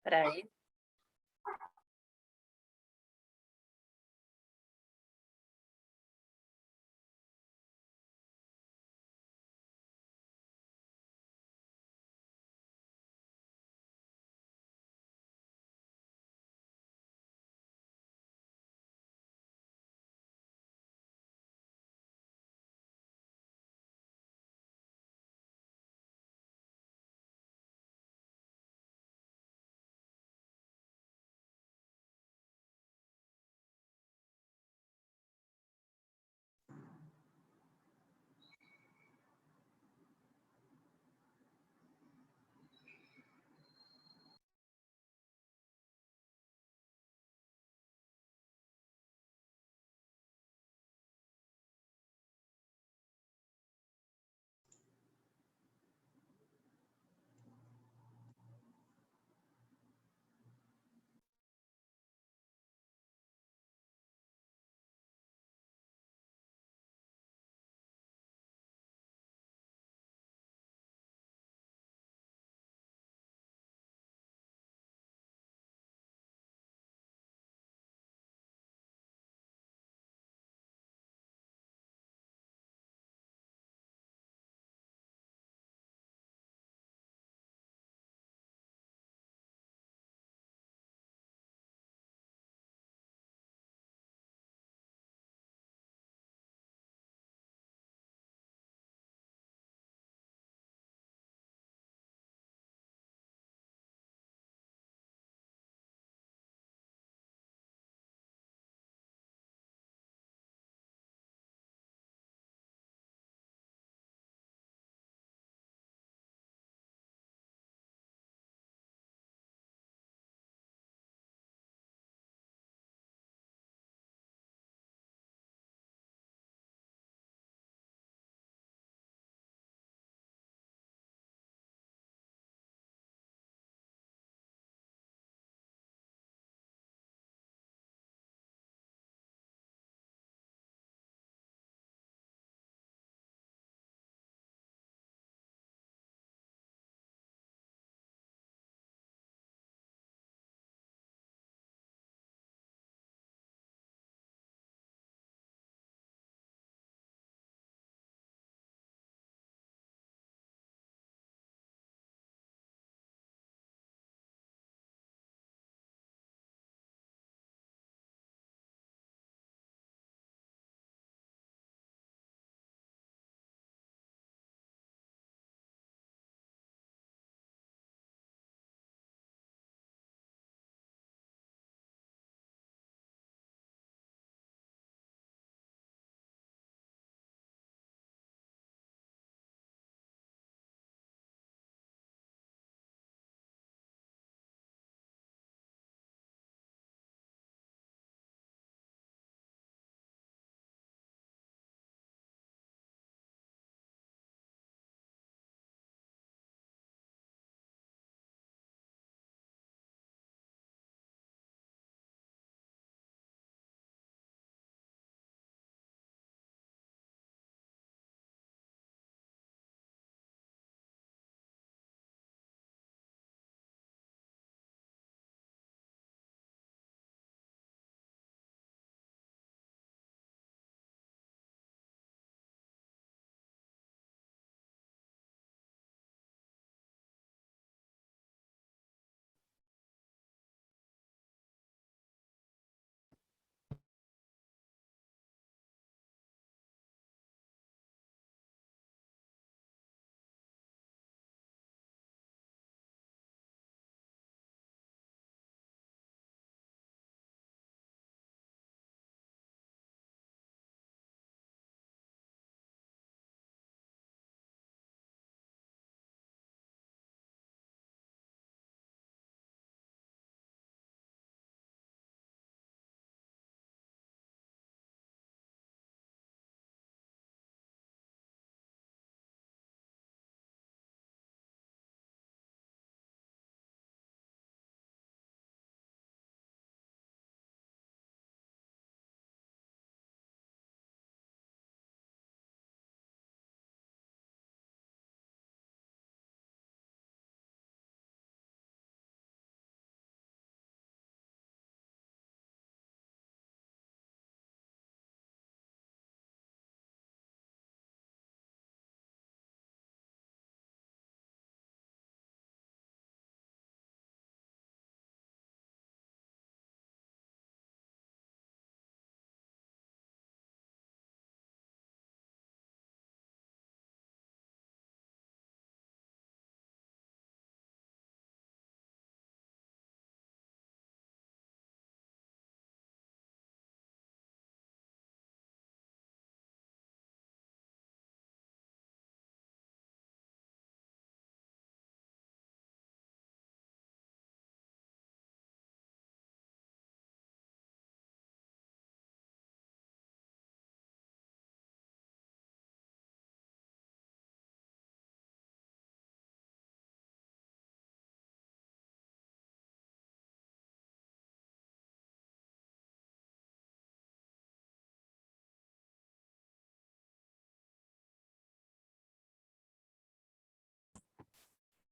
para ir.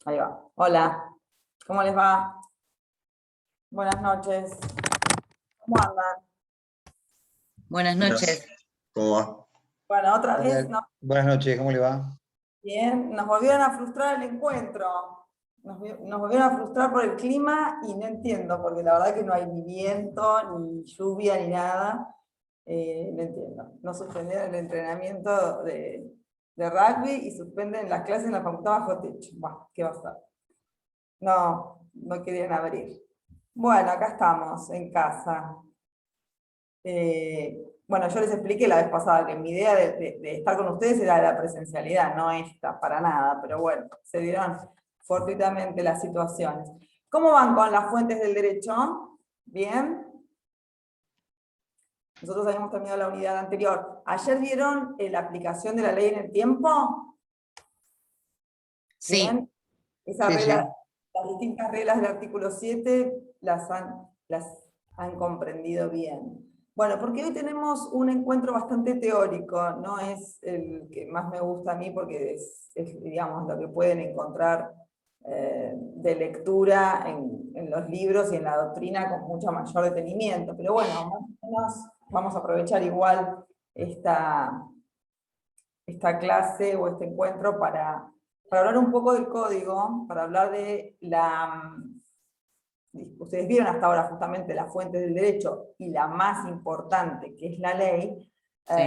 Ahí va. Hola, ¿cómo les va? Buenas noches. ¿Cómo andan? Buenas Buenas, noches. ¿cómo va? Bueno, otra ¿Qué vez, tal? ¿no? Buenas noches, ¿cómo le va? Bien, nos volvieron a frustrar el encuentro. Nos volvieron a frustrar por el clima y no entiendo, porque la verdad que no hay ni viento, ni lluvia, ni nada. No entiendo. No suspendieron el entrenamiento de rugby y suspenden las clases en la facultad bajo techo. Bueno, ¿qué va a ser? No, no querían abrir. Bueno, acá estamos, en casa. Bueno, yo les expliqué la vez pasada que mi idea de estar con ustedes era la presencialidad, no esta, para nada, pero bueno, se dieron fortuitamente las situaciones. ¿Cómo van con las fuentes del derecho? ¿Bien? Nosotros habíamos terminado la unidad anterior. ¿Ayer vieron la aplicación de la ley en el tiempo? Sí, ¿Bien? Esa Sí, regla, sí. las distintas reglas del artículo 7 las han comprendido bien. Bueno, porque hoy tenemos un encuentro bastante teórico, no es el que más me gusta a mí porque digamos, lo que pueden encontrar de lectura en los libros y en la doctrina con mucho mayor detenimiento. Pero bueno, más o menos vamos a aprovechar igual esta clase o este encuentro para hablar un poco del código, para hablar de ustedes vieron hasta ahora justamente las fuentes del derecho y la más importante, que es la ley, sí.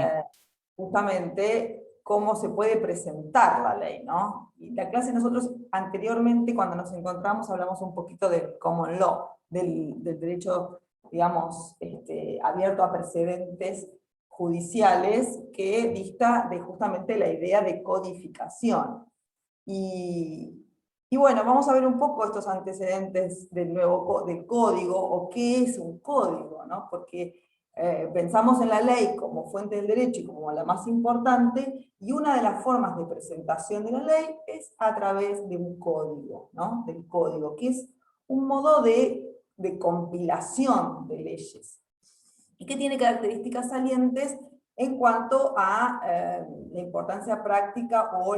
justamente cómo se puede presentar la ley, ¿no? Y la clase nosotros anteriormente, cuando nos encontramos, hablamos un poquito del common law, del derecho, digamos, abierto a precedentes judiciales, que dista de justamente la idea de codificación. Y bueno, vamos a ver un poco estos antecedentes del código, o qué es un código, ¿no? Porque pensamos en la ley como fuente del derecho y como la más importante, y una de las formas de presentación de la ley es a través de un código, ¿no? Del código, que es un modo de compilación de leyes, y que tiene características salientes en cuanto a la importancia práctica o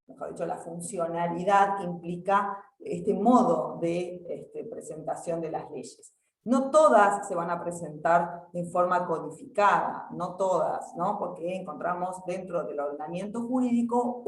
mejor dicho, la funcionalidad que implica este modo de presentación de las leyes. No todas se van a presentar en forma codificada, no todas, ¿no? Porque encontramos dentro del ordenamiento jurídico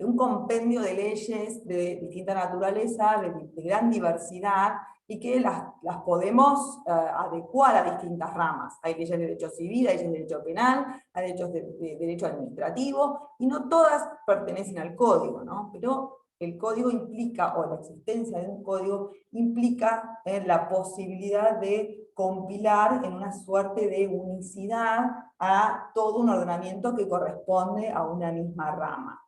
un compendio de leyes de distinta naturaleza, de gran diversidad, y que las podemos adecuar a distintas ramas. Hay leyes de derecho civil, hay leyes de derecho penal, hay derechos de derecho administrativo, y no todas pertenecen al código, ¿no? Pero el código implica, o la existencia de un código, implica la posibilidad de compilar en una suerte de unicidad a todo un ordenamiento que corresponde a una misma rama.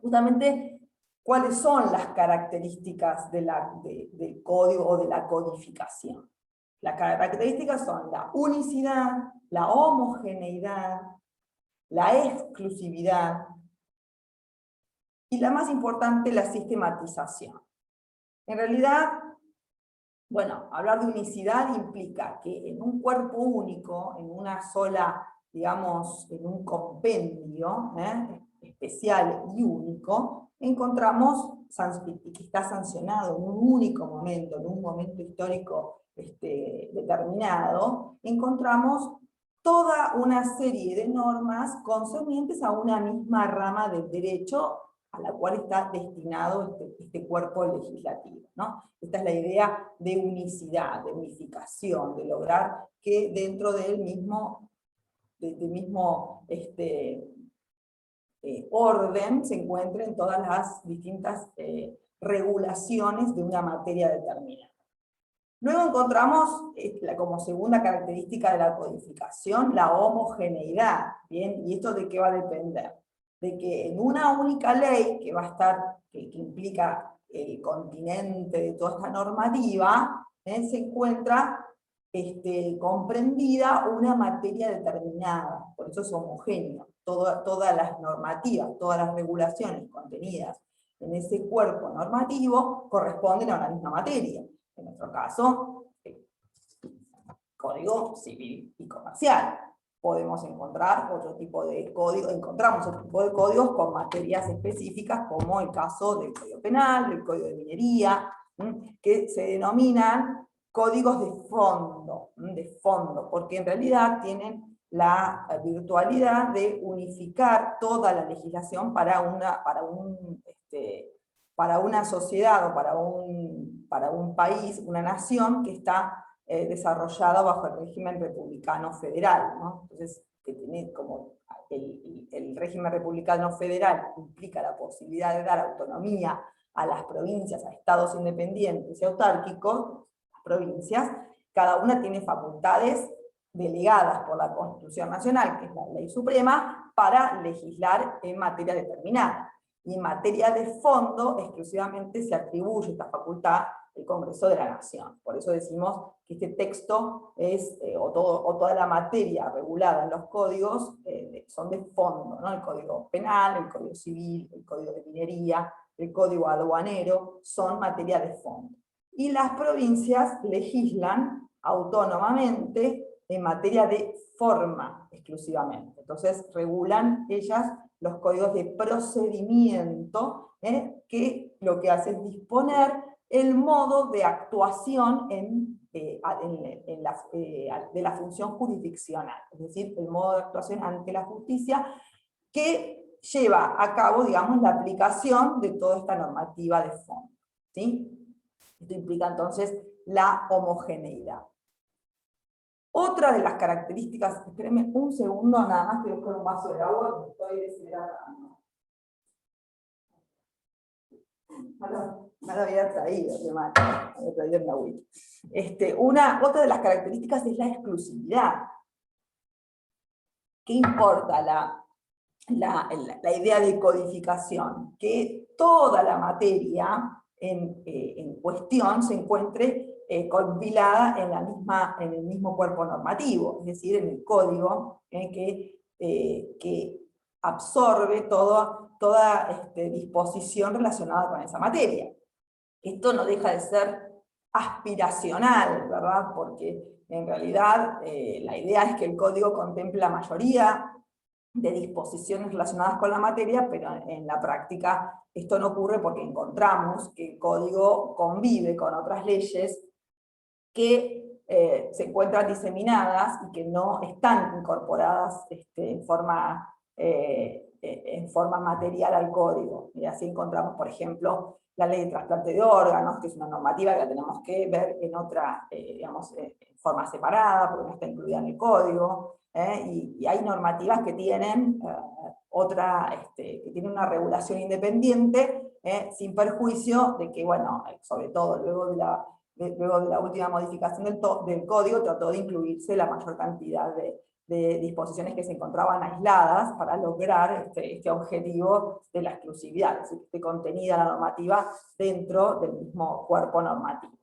Justamente, ¿cuáles son las características del código o de la codificación? Las características son la unicidad, la homogeneidad, la exclusividad, y la más importante, la sistematización. En realidad, bueno, hablar de unicidad implica que en un cuerpo único, en una sola, digamos, en un compendio especial y único, encontramos, y que está sancionado en un único momento, en un momento histórico determinado, encontramos toda una serie de normas concernientes a una misma rama del derecho a la cual está destinado este cuerpo legislativo, ¿no? Esta es la idea de unicidad, de unificación, de lograr que dentro del mismo orden se encuentren todas las distintas regulaciones de una materia determinada. Luego encontramos como segunda característica de la codificación la homogeneidad, ¿bien? ¿Y esto de qué va a depender? De que en una única ley que va a estar, que implica el continente de toda esta normativa, se encuentra comprendida una materia determinada, por eso es homogéneo. Todas las normativas, todas las regulaciones contenidas en ese cuerpo normativo corresponden a una misma materia. En nuestro caso, Código Civil y Comercial. podemos encontrar otro tipo de código, encontramos otro tipo de códigos con materias específicas, como el caso del Código Penal, del Código de Minería, que se denominan códigos de fondo, porque en realidad tienen la virtualidad de unificar toda la legislación para una sociedad o para un país, una nación que está desarrollada bajo el régimen republicano federal, ¿no? Entonces, que tiene como el régimen republicano federal implica la posibilidad de dar autonomía a las provincias, a estados independientes y autárquicos, las provincias, cada una tiene facultades delegadas por la Constitución Nacional, que es la ley suprema, para legislar en materia determinada. Y en materia de fondo, exclusivamente se atribuye esta facultad al Congreso de la Nación. Por eso decimos que este texto es, o toda la materia regulada en los códigos, son de fondo, ¿no? El Código Penal, el Código Civil, el Código de Minería, el Código Aduanero, son materia de fondo. Y las provincias legislan autónomamente en materia de forma exclusivamente. Entonces regulan ellas los códigos de procedimiento, que lo que hace es disponer el modo de actuación de la función jurisdiccional, es decir, el modo de actuación ante la justicia que lleva a cabo, digamos, la aplicación de toda esta normativa de fondo, ¿sí? Esto implica entonces la homogeneidad. Otra de las características, espérenme un segundo nada más, que busco un vaso de agua, me estoy deshidratando. No lo había traído, qué mal, había traído mi agüita. Otra de las características es la exclusividad. ¿Qué importa la idea de codificación? Que toda la materia en cuestión se encuentre compilada en el mismo cuerpo normativo, es decir, en el código que absorbe toda disposición relacionada con esa materia. Esto no deja de ser aspiracional, ¿verdad? Porque en realidad la idea es que el código contemple la mayoría de disposiciones relacionadas con la materia, pero en la práctica esto no ocurre porque encontramos que el código convive con otras leyes que se encuentran diseminadas y que no están incorporadas en forma material al código. Y así encontramos, por ejemplo, la ley de trasplante de órganos, que es una normativa que la tenemos que ver en otra, en forma separada, porque no está incluida en el código, y hay normativas que tienen que tienen una regulación independiente, sin perjuicio de que, bueno, sobre todo luego de la última modificación del código, trató de incluirse la mayor cantidad de disposiciones que se encontraban aisladas para lograr este objetivo de la exclusividad, es decir, que esté contenida la normativa dentro del mismo cuerpo normativo.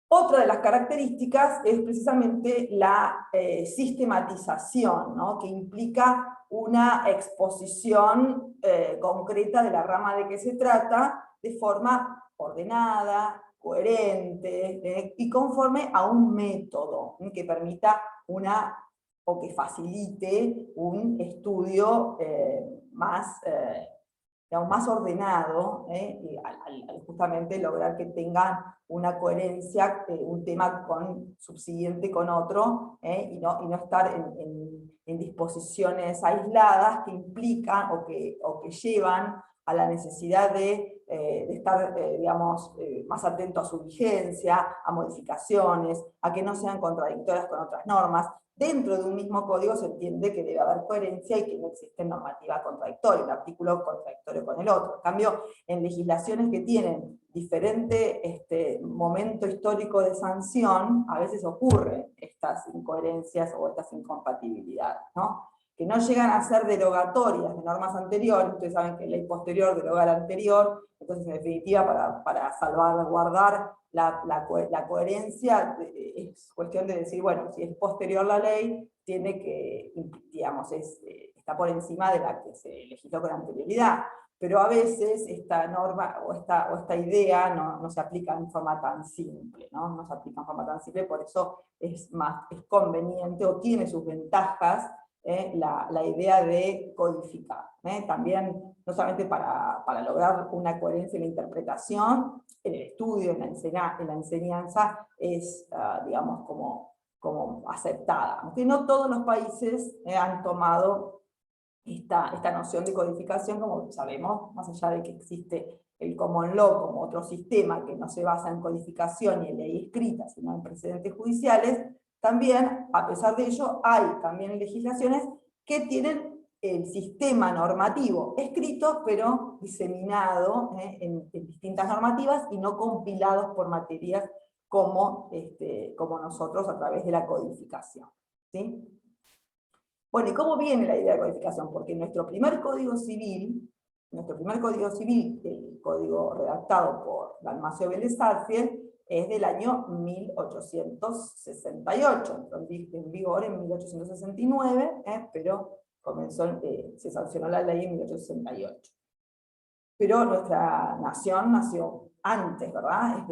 Otra de las características es precisamente la sistematización, ¿no? Que implica una exposición concreta de la rama de que se trata de forma ordenada, coherente, y conforme a un método que permita o que facilite un estudio más ordenado, al justamente lograr que tengan una coherencia, un tema subsiguiente con otro, y no estar en disposiciones aisladas que implican o que llevan a la necesidad de estar, más atento a su vigencia, a modificaciones, a que no sean contradictorias con otras normas. Dentro de un mismo código se entiende que debe haber coherencia y que no existe normativa contradictoria, un artículo contradictorio con el otro. En cambio, en legislaciones que tienen diferente momento histórico de sanción, a veces ocurren estas incoherencias o estas incompatibilidades, ¿no? Que no llegan a ser derogatorias de normas anteriores. Ustedes saben que la ley posterior deroga la anterior, entonces en definitiva para salvaguardar la coherencia es cuestión de decir, bueno, si es posterior la ley, tiene que, digamos, está por encima de la que se legisló con anterioridad. pero a veces esta norma o esta idea no se aplica en forma tan simple, ¿no? No se aplica en forma tan simple, por eso es conveniente o tiene sus ventajas la idea de codificar. También, no solamente para lograr una coherencia en la interpretación, en el estudio, en la enseñanza, es, digamos, como aceptada. Aunque no todos los países han tomado esta noción de codificación, como sabemos, más allá de que existe el common law como otro sistema que no se basa en codificación y en ley escrita, sino en precedentes judiciales, también, a pesar de ello, hay también legislaciones que tienen el sistema normativo escrito, pero diseminado en distintas normativas y no compilados por materias como nosotros a través de la codificación. ¿Sí? Bueno, ¿y cómo viene la idea de codificación? Porque nuestro primer código civil, el código redactado por Dalmacio Vélez Arfiel, es del año 1868, entró en vigor en 1869, pero se sancionó la ley en 1868. Pero nuestra nación nació antes, ¿verdad?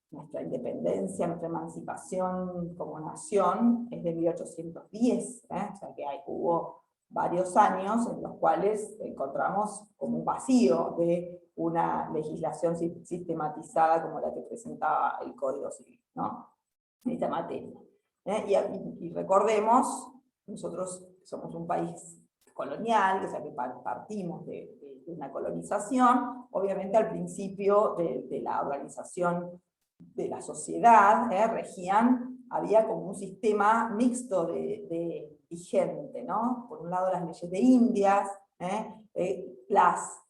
Nuestra independencia, nuestra emancipación como nación es de 1810, o sea que hubo varios años en los cuales encontramos como un vacío de una legislación sistematizada como la que presentaba el Código Civil, ¿no? En esta materia. Y recordemos, nosotros somos un país colonial, o sea que partimos de una colonización, obviamente al principio de la organización de la sociedad, había como un sistema mixto de vigente, ¿no? Por un lado las leyes de Indias,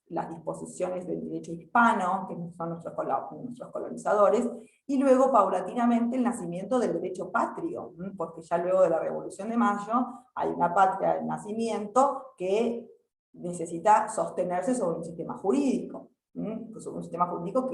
las disposiciones del derecho hispano, que son nuestros colonizadores, y luego paulatinamente el nacimiento del derecho patrio, porque ya luego de la Revolución de Mayo hay una patria del nacimiento que necesita sostenerse sobre un sistema jurídico. Pues un sistema jurídico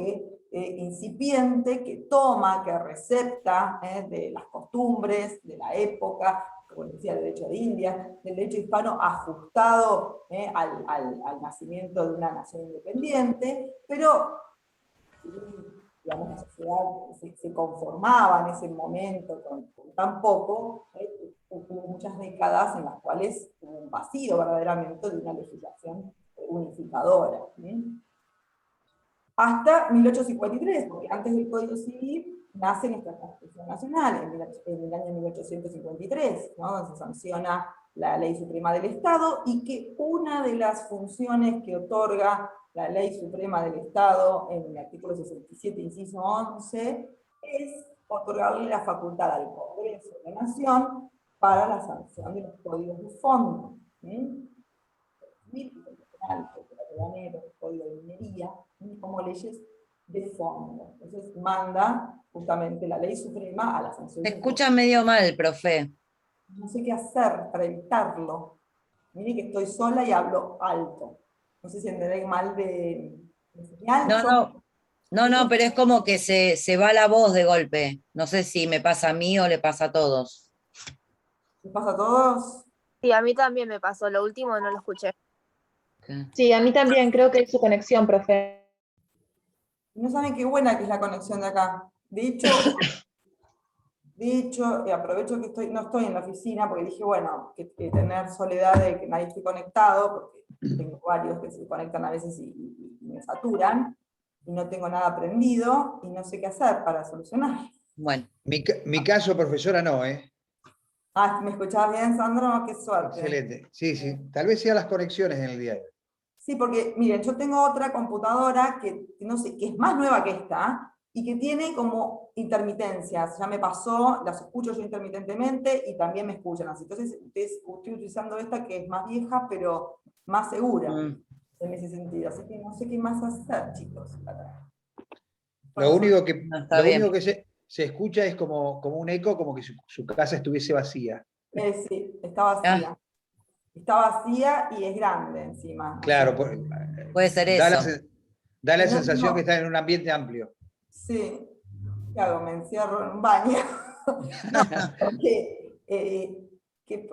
incipiente, que toma, que recepta de las costumbres de la época, como decía, el derecho de India, del derecho hispano ajustado al nacimiento de una nación independiente, pero digamos, la sociedad se conformaba en ese momento con tan poco, hubo muchas décadas en las cuales hubo un vacío verdaderamente de una legislación unificadora. Hasta 1853, porque antes del Código Civil nace nuestra Constitución Nacional, en el año 1853, ¿no? Donde se sanciona la Ley Suprema del Estado, y que una de las funciones que otorga la Ley Suprema del Estado en el artículo 67, inciso 11, es otorgarle la facultad al Congreso de la Nación para la sanción de los códigos de fondo. El Código de Minería, como leyes de fondo. Entonces manda justamente la Ley Suprema a la sanción. Se escucha medio mal, profe. No sé qué hacer para evitarlo. Mire que estoy sola y hablo alto. No sé si entenderé mal de señal. No, pero es como que se va la voz de golpe. No sé si me pasa a mí o le pasa a todos. ¿Les pasa a todos? Sí, a mí también me pasó, lo último no lo escuché. Sí, a mí también, creo que es su conexión, profe. No saben qué buena que es la conexión de acá. De hecho, y aprovecho que no estoy en la oficina, porque dije, bueno, que tener soledad de que nadie esté conectado, porque tengo varios que se conectan a veces y me saturan, y no tengo nada aprendido, y no sé qué hacer para solucionar. Bueno. Mi caso, profesora, no, ¿eh? Ah, ¿me escuchabas bien, Sandro? Qué suerte. Excelente. Sí, sí. Tal vez sean las conexiones en el día de hoy. Sí, porque, miren, yo tengo otra computadora que no sé, que es más nueva que esta, y que tiene como intermitencias. Ya me pasó, las escucho yo intermitentemente, y también me escuchan así. Entonces, estoy utilizando esta que es más vieja, pero más segura en ese sentido. Así que no sé qué más hacer, chicos. Lo único que, se escucha es como un eco, como que su casa estuviese vacía. Sí, está vacía. Está vacía y es grande encima. Claro, puede ser eso. Da la sensación que está en un ambiente amplio. Sí. ¿Qué hago? Me encierro en un baño. No, porque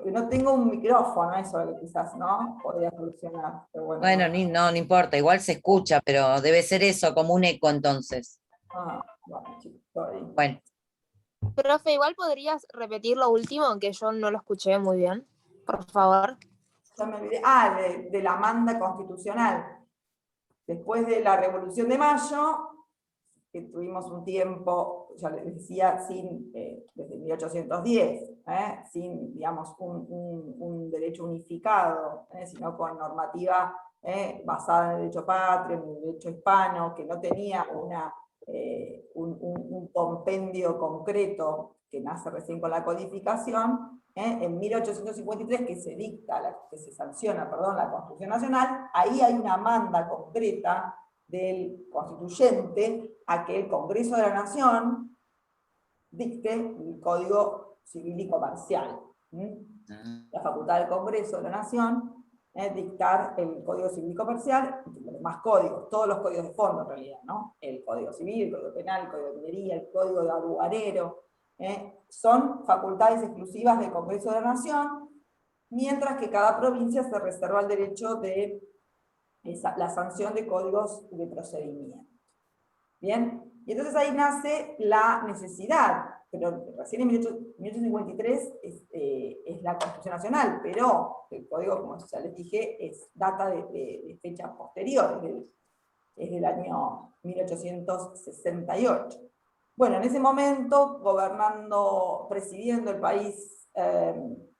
que no tengo un micrófono, eso que quizás, ¿no? Podría solucionar. Pero bueno, Bueno, no importa, igual se escucha, pero debe ser eso, como un eco entonces. Bueno, chicos, sorry. Bueno. Profe, igual podrías repetir lo último, aunque yo no lo escuché muy bien, por favor. Ya me olvidé. De la manda constitucional. Después de la Revolución de Mayo, que tuvimos un tiempo, ya les decía, desde 1810, sin, digamos, un derecho unificado, sino con normativa basada en el derecho patrio, en el derecho hispano, que no tenía un compendio concreto que nace recién con la codificación. En 1853, que se sanciona, la Constitución Nacional, ahí hay una manda concreta del constituyente a que el Congreso de la Nación dicte el Código Civil y Comercial. La facultad del Congreso de la Nación es dictar el Código Civil y Comercial, los demás códigos, todos los códigos de fondo en realidad, ¿no? El Código Civil, el Código Penal, el Código de Minería, el Código de Aduanero, son facultades exclusivas del Congreso de la Nación, mientras que cada provincia se reserva el derecho de la sanción de códigos de procedimiento. Bien, y entonces ahí nace la necesidad, pero recién en 1853 es la Constitución Nacional, pero el código, como ya les dije, data de fechas posteriores, es del año 1868. Bueno, en ese momento, presidiendo el país,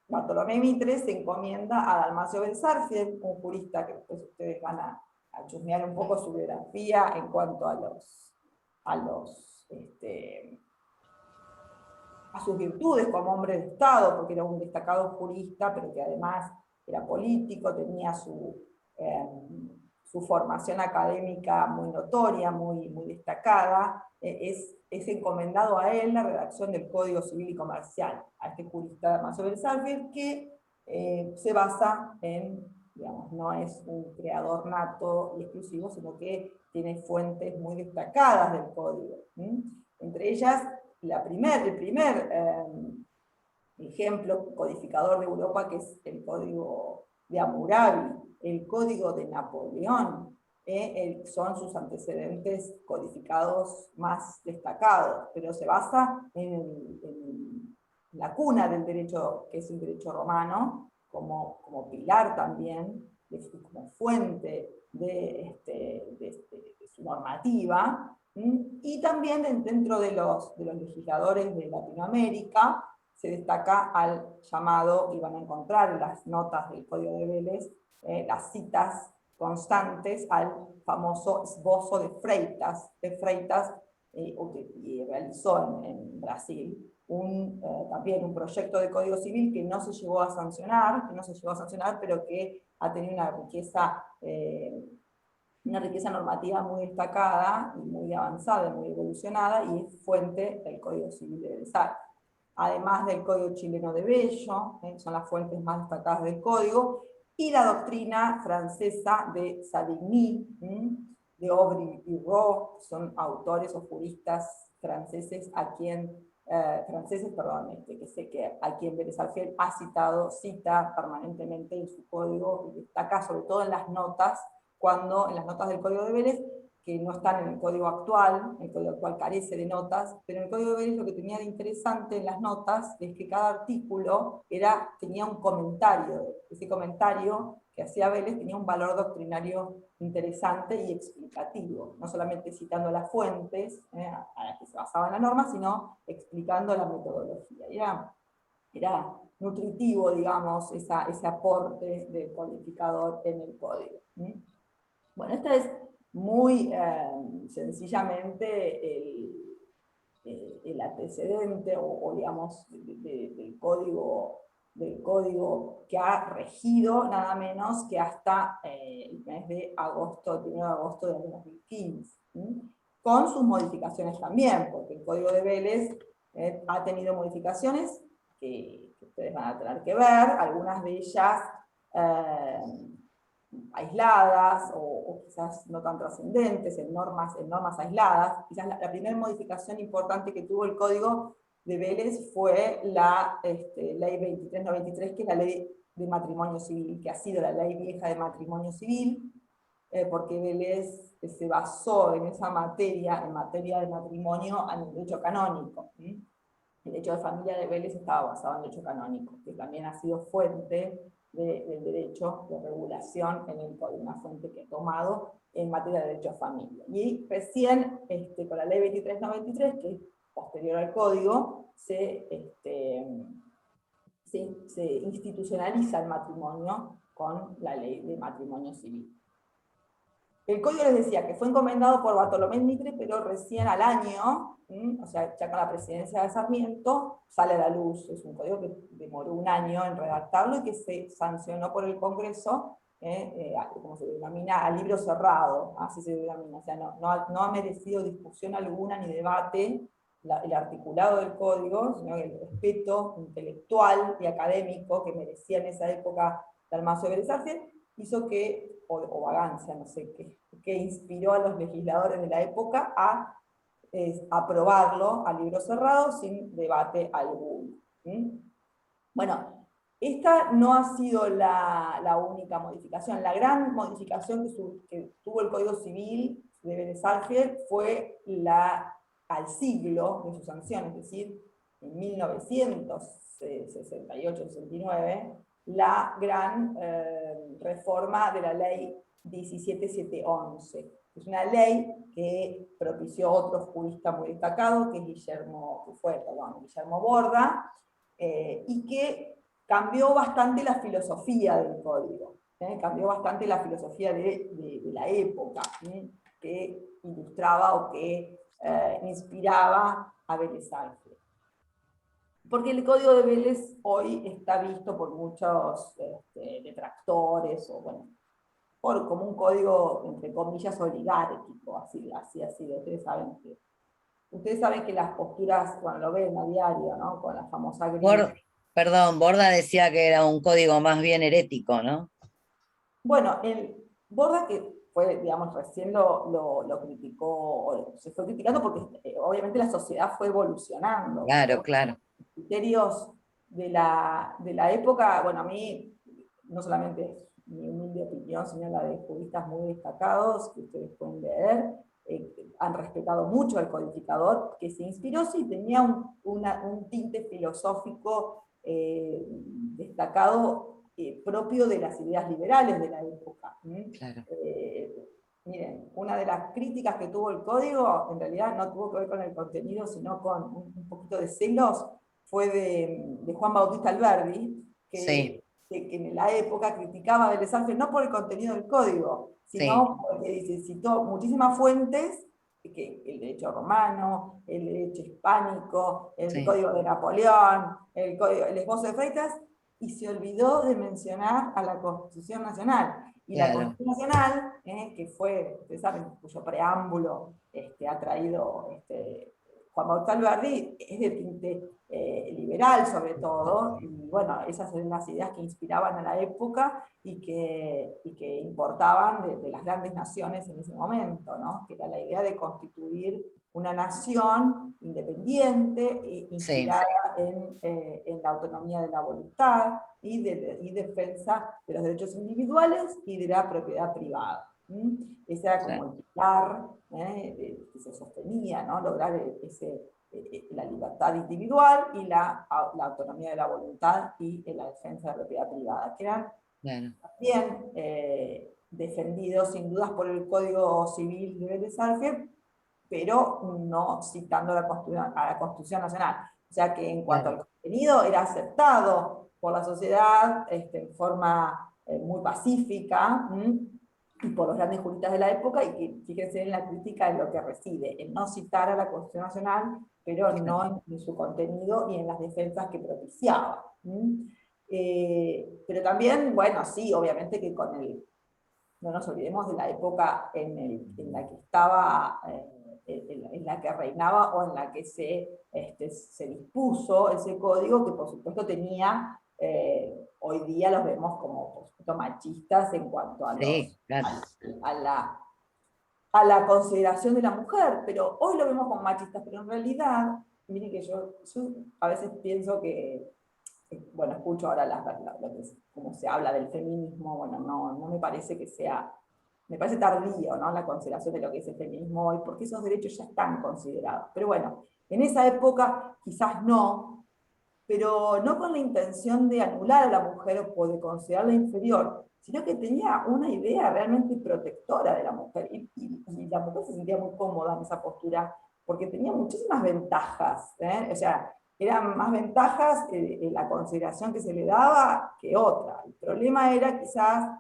Bartolomé Mitre se encomienda a Dalmacio Belsarfield, un jurista que después ustedes van a chusmear un poco su biografía en cuanto a sus virtudes como hombre de Estado, porque era un destacado jurista, pero que además era político, tenía su formación académica muy notoria, muy destacada. Es encomendado a él la redacción del Código Civil y Comercial, a este jurista Dalmacio Belsarfield, que se basa en, digamos, no es un creador nato y exclusivo, sino que tiene fuentes muy destacadas del código. Entre ellas, el primer ejemplo codificador de Europa, que es el Código de Hammurabi, el Código de Napoleón, son sus antecedentes codificados más destacados, pero se basa en la cuna del derecho, que es el derecho romano, como pilar también, como fuente de su normativa, y también dentro de los legisladores de Latinoamérica se destaca al llamado, y van a encontrar en las notas del Código de Vélez, las citas constantes al famoso esbozo de Freitas, y realizó en Brasil también un proyecto de Código Civil que no se llegó a sancionar, pero que ha tenido una riqueza normativa muy destacada, y muy avanzada, muy evolucionada, y es fuente del Código Civil de Versalles. Además del Código Chileno de Bello, son las fuentes más destacadas del Código, y la doctrina francesa de Savigny, de Aubry y Roux, son autores o juristas franceses a quien Belsarfield cita permanentemente en su código, y destaca sobre todo en las notas del Código de Vélez, que no están en el código actual. El código actual carece de notas, pero en el Código de Vélez lo que tenía de interesante en las notas es que cada artículo tenía un comentario. Ese comentario que hacía Vélez tenía un valor doctrinario interesante y explicativo, no solamente citando las fuentes a las que se basaba la norma, sino explicando la metodología. Era nutritivo, digamos, ese aporte del codificador en el código. Bueno, esta es muy sencillamente el antecedente o digamos, del código que ha regido nada menos que hasta el mes de agosto, el 1 de agosto de 2015, con sus modificaciones también, porque el Código de Vélez ha tenido modificaciones que ustedes van a tener que ver, algunas de ellas aisladas o quizás no tan trascendentes, en normas aisladas. Quizás la primera modificación importante que tuvo el código de Vélez fue la ley 2393, que es la ley de matrimonio civil, que ha sido la ley vieja de matrimonio civil, porque Vélez se basó en esa materia, en materia de matrimonio, en el derecho canónico. El derecho de familia de Vélez estaba basado en el derecho canónico, que también ha sido fuente del derecho de regulación en el código, una fuente que he tomado en materia de derecho a familia. Y recién, con la ley 2393, que es posterior al código, se institucionaliza el matrimonio con la ley de matrimonio civil. El código, les decía, que fue encomendado por Bartolomé Mitre, pero recién al año, o sea, ya con la presidencia de Sarmiento, sale a la luz. Es un código que demoró un año en redactarlo y que se sancionó por el Congreso, como se denomina, a libro cerrado, así se denomina. O sea, no ha merecido discusión alguna ni debate el articulado del código, sino el respeto intelectual y académico que merecía en esa época Dalmacio de Vélez Arfiel, hizo que, o vagancia, no sé qué, que inspiró a los legisladores de la época a aprobarlo a libro cerrado sin debate alguno. Bueno, esta no ha sido la única modificación. La gran modificación que tuvo el Código Civil de Vélez Arfiel fue al siglo de su sanción, es decir, en 1968-69, la gran reforma de la ley 17711. Es una ley que propició otro jurista muy destacado, que es Guillermo Borda, y que cambió bastante la filosofía del código, cambió bastante la filosofía de la época, que ilustraba o que inspiraba a Vélez Arfiel. Porque el Código de Vélez hoy está visto por muchos detractores, o bueno, como un código, entre comillas, oligárquico, así ha sido. Ustedes saben que las posturas, bueno, lo ven a diario, ¿no? Con la famosa grilla. Borda decía que era un código más bien herético, ¿no? Bueno, Borda, que fue, digamos, recién lo criticó, se fue criticando porque obviamente la sociedad fue evolucionando. Claro, ¿no? claro. Criterios de la época, bueno, a mí, no solamente es mi humilde opinión, sino la de juristas muy destacados, que ustedes pueden leer, han respetado mucho al codificador, que se inspiró, sí, tenía un tinte filosófico destacado, propio de las ideas liberales de la época. Claro. Miren, una de las críticas que tuvo el código, en realidad no tuvo que ver con el contenido, sino con un poquito de celos, fue de Juan Bautista Alberdi, que en la época criticaba a Vélez Arfiel no por el contenido del código, sino porque citó muchísimas fuentes, que el derecho romano, el derecho hispánico, el código de Napoleón, el esbozo de Freitas, y se olvidó de mencionar a la Constitución Nacional. Y la Constitución Nacional, que fue, ustedes saben, cuyo preámbulo ha traído Juan Bautista Alberdi, es de tinte liberal sobre todo, y bueno, esas eran las ideas que inspiraban a la época y que importaban de las grandes naciones en ese momento, ¿no? Que era la idea de constituir una nación independiente, inspirada en la autonomía de la voluntad y defensa de los derechos individuales y de la propiedad privada. Ese era como el pilar que se sostenía, ¿no? Lograr la libertad individual y la autonomía de la voluntad y la defensa de la propiedad privada, que eran también defendidos sin dudas por el Código Civil de Vélez Arfiel, pero no citando a la Constitución Nacional. O sea que en cuanto al contenido era aceptado por la sociedad en forma muy pacífica, y por los grandes juristas de la época, y que fíjense en la crítica en lo que reside, en no citar a la Constitución Nacional, pero no en su contenido y en las defensas que propiciaba. Pero también, bueno, sí, obviamente que no nos olvidemos de la época en la que estaba, en la que reinaba o en la que se dispuso ese código, que por supuesto tenía, hoy día los vemos como por supuesto machistas en cuanto a la consideración de la mujer, pero hoy lo vemos como machistas, pero en realidad mire que yo a veces pienso que, bueno, escucho ahora cómo se habla del feminismo, bueno, no me parece que sea, me parece tardío, ¿no? La consideración de lo que es el feminismo hoy, porque esos derechos ya están considerados. Pero bueno, en esa época quizás no, pero no con la intención de anular a la mujer o de considerarla inferior, sino que tenía una idea realmente protectora de la mujer, y la mujer se sentía muy cómoda en esa postura, porque tenía muchísimas ventajas, o sea, eran más ventajas en la consideración que se le daba que otra. El problema era quizás,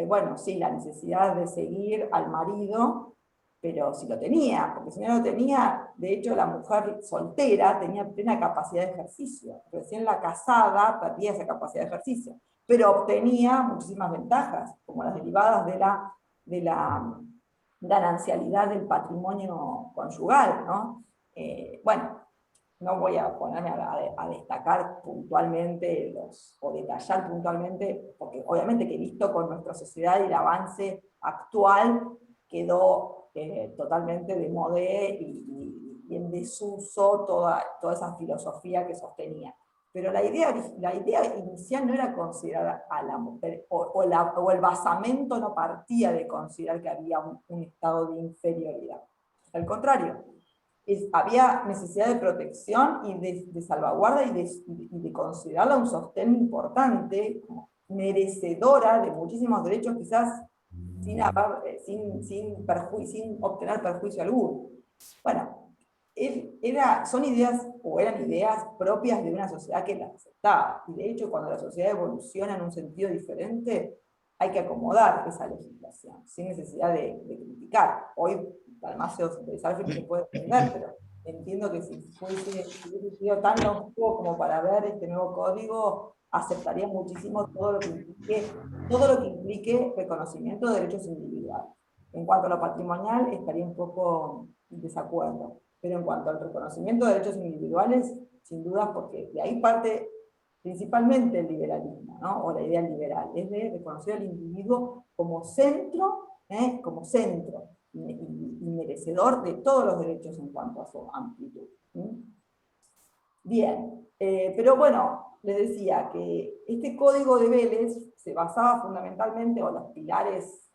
bueno, sí, la necesidad de seguir al marido, pero si lo tenía, porque si no lo tenía, de hecho la mujer soltera tenía plena capacidad de ejercicio, recién la casada perdía esa capacidad de ejercicio, pero obtenía muchísimas ventajas, como las derivadas de la ganancialidad del patrimonio conyugal, ¿no? Bueno, no voy a ponerme a destacar puntualmente o detallar puntualmente, porque obviamente que visto con nuestra sociedad y el avance actual, quedó totalmente de modé y en desuso toda esa filosofía que sostenía. Pero la idea inicial no era considerar a la mujer, o el basamento no partía de considerar que había un estado de inferioridad. Al contrario, había necesidad de protección y de salvaguarda y de considerarla un sostén importante, merecedora de muchísimos derechos, quizás sin obtener perjuicio alguno. Bueno, eran ideas propias de una sociedad que las aceptaba, y de hecho cuando la sociedad evoluciona en un sentido diferente, hay que acomodar esa legislación, sin necesidad de criticar. Hoy, además, se puede entender, pero entiendo que si hubiese sido tan longevo como para ver este nuevo código, aceptaría muchísimo todo lo que implique reconocimiento de derechos individuales. En cuanto a lo patrimonial, estaría un poco en desacuerdo, pero en cuanto al reconocimiento de derechos individuales, sin duda, porque de ahí parte principalmente el liberalismo, ¿no? O la idea liberal, es de reconocer al individuo como centro, y merecedor de todos los derechos en cuanto a su amplitud. Bien, pero bueno, les decía que este código de Vélez se basaba fundamentalmente, o los pilares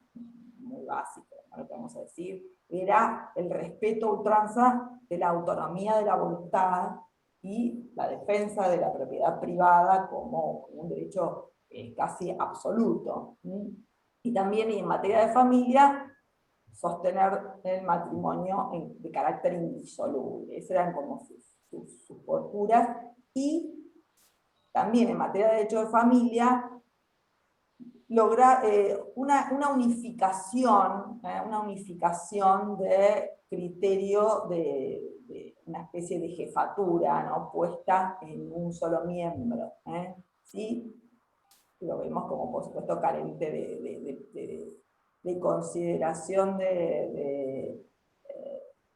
muy básicos, ¿no? Lo que vamos a decir, era el respeto a ultranza de la autonomía de la voluntad y la defensa de la propiedad privada como un derecho casi absoluto. Y también en materia de familia, sostener el matrimonio de carácter indisoluble. Esas eran como sus posturas. Y también en materia de derecho de familia, lograr una unificación de criterio de una especie de jefatura, ¿no? Puesta en un solo miembro. ¿Sí? Lo vemos como, por supuesto, carente de consideración de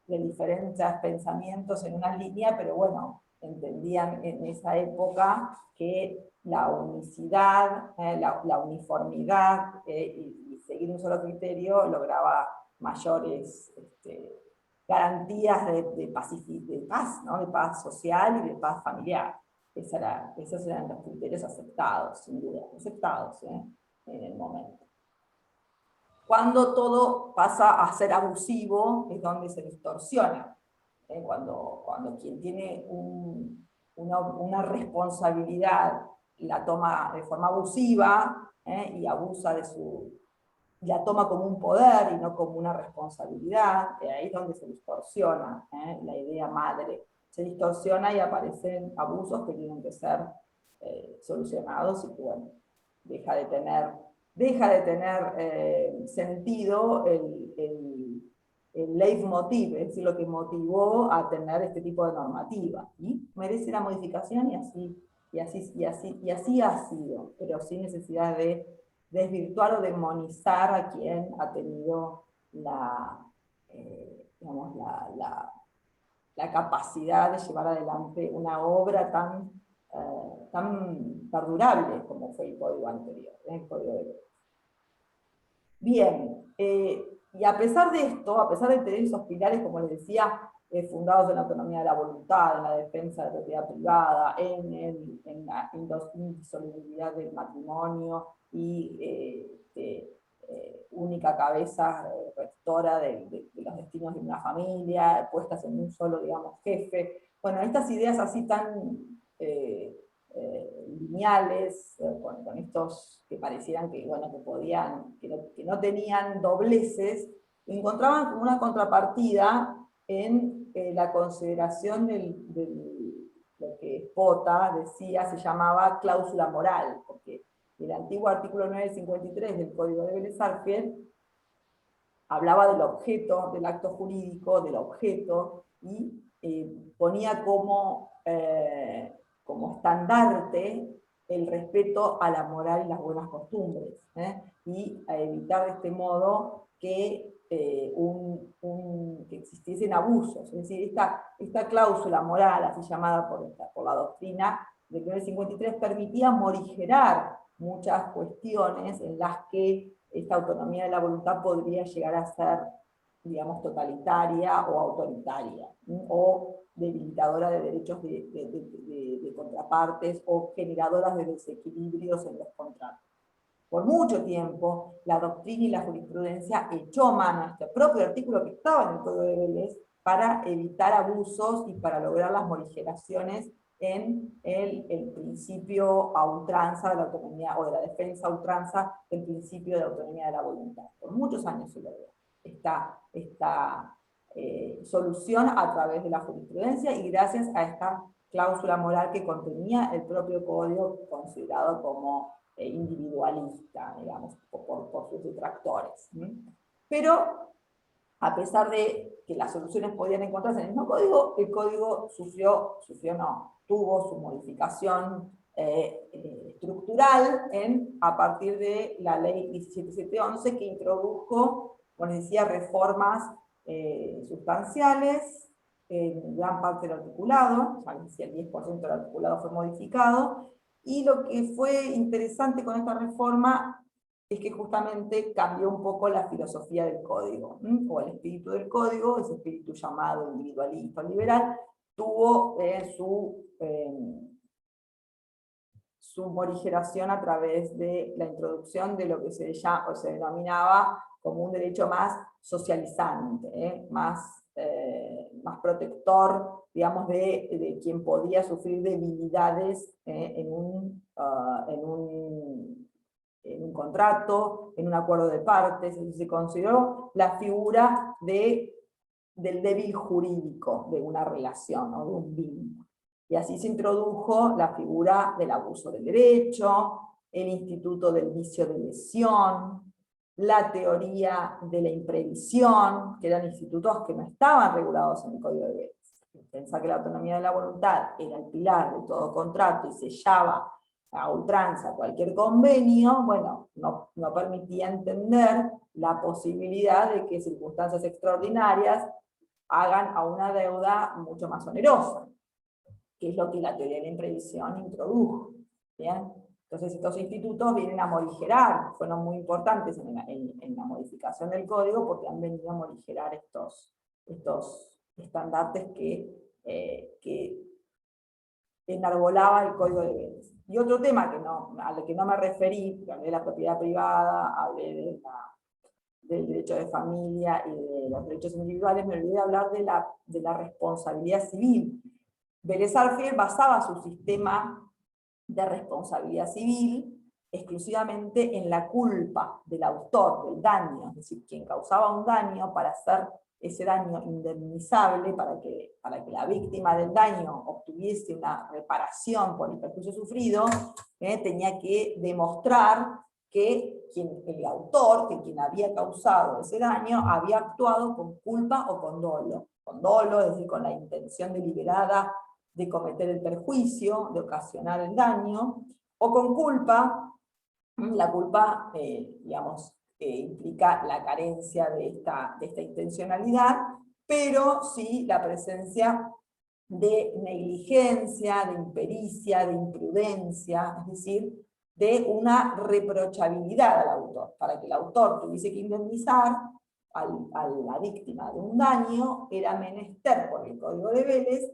diferentes pensamientos en una línea, pero bueno, entendían en esa época que la unicidad, la uniformidad y seguir un solo criterio lograba mayores garantías de paz, ¿no? De paz social y de paz familiar. Esos eran los criterios aceptados, sin duda, aceptados en el momento. Cuando todo pasa a ser abusivo, es donde se distorsiona. Cuando quien tiene una responsabilidad la toma de forma abusiva y abusa la toma como un poder y no como una responsabilidad, ahí es donde se distorsiona la idea madre. Se distorsiona y aparecen abusos que tienen que ser solucionados, y que bueno, deja de tener sentido el leitmotiv, es decir, lo que motivó a tener este tipo de normativa, y merece la modificación, y así ha sido, pero sin necesidad de desvirtuar o demonizar a quien ha tenido la capacidad de llevar adelante una obra tan perdurable como fue el código anterior, el código de Vélez. Bien, y a pesar de esto, a pesar de tener esos pilares, como les decía, fundados en la autonomía de la voluntad, en la defensa de la propiedad privada, en la indisolubilidad del matrimonio y única cabeza rectora de los destinos de una familia, puestas en un solo, digamos, jefe. Bueno, estas ideas así tan lineales, con estos que parecieran que, bueno, que no tenían dobleces, encontraban como una contrapartida en la consideración de lo que Pota decía, se llamaba cláusula moral, porque el antiguo artículo 953 del Código de Vélez-Sarsfield hablaba del objeto, del acto jurídico, del objeto, y ponía como estandarte el respeto a la moral y las buenas costumbres, y a evitar de este modo que que existiesen abusos. Es decir, esta cláusula moral, así llamada por la doctrina del 953, permitía morigerar muchas cuestiones en las que esta autonomía de la voluntad podría llegar a ser, digamos, totalitaria o autoritaria, o debilitadora de derechos de contrapartes, o generadoras de desequilibrios en los contratos. Por mucho tiempo, la doctrina y la jurisprudencia echó mano a este propio artículo que estaba en el Código de Vélez para evitar abusos y para lograr las morigeraciones en el principio a ultranza de la autonomía, o de la defensa a ultranza del principio de autonomía de la voluntad. Por muchos años se logró esta solución a través de la jurisprudencia, y gracias a esta cláusula moral que contenía el propio código, considerado como individualista, digamos, por sus detractores. Pero, a pesar de que las soluciones podían encontrarse en el mismo código, el código tuvo su modificación estructural a partir de la ley 17711, que introdujo, como decía, reformas sustanciales en gran parte del articulado, ya decía, el 10% del articulado fue modificado, y lo que fue interesante con esta reforma es que justamente cambió un poco la filosofía del código, o el espíritu del código, ese espíritu llamado individualista o liberal, tuvo su morigeración a través de la introducción de lo que se denominaba como un derecho más socializante, más protector, digamos, de quien podía sufrir debilidades en un contrato, en un acuerdo de partes. Se consideró la figura del débil jurídico de una relación, o de un vínculo. Y así se introdujo la figura del abuso del derecho, el instituto del vicio de lesión, la teoría de la imprevisión, que eran institutos que no estaban regulados en el Código de Vélez. Pensar que la autonomía de la voluntad era el pilar de todo contrato y sellaba a ultranza cualquier convenio, bueno, no permitía entender la posibilidad de que circunstancias extraordinarias hagan a una deuda mucho más onerosa, que es lo que la teoría de la imprevisión introdujo. ¿Bien? Entonces estos institutos vienen a morigerar, fueron muy importantes en la modificación del código, porque han venido a morigerar estos estandartes que enarbolaba el Código de Vélez. Y otro tema al que no me referí, hablé de la propiedad privada, hablé del derecho de familia y de los derechos individuales, me olvidé de hablar de la responsabilidad civil. Vélez-Sarsfield basaba su sistema de responsabilidad civil exclusivamente en la culpa del autor del daño, es decir, quien causaba un daño, para hacer ese daño indemnizable, para que la víctima del daño obtuviese una reparación por el perjuicio sufrido, tenía que demostrar que el autor, que quien había causado ese daño, había actuado con culpa o con dolo. Con dolo, es decir, con la intención deliberada de cometer el perjuicio, de ocasionar el daño, o con culpa. La culpa, digamos, implica la carencia de esta intencionalidad, pero sí la presencia de negligencia, de impericia, de imprudencia, es decir, de una reprochabilidad al autor. Para que el autor tuviese que indemnizar, a la víctima de un daño, era menester por el Código de Vélez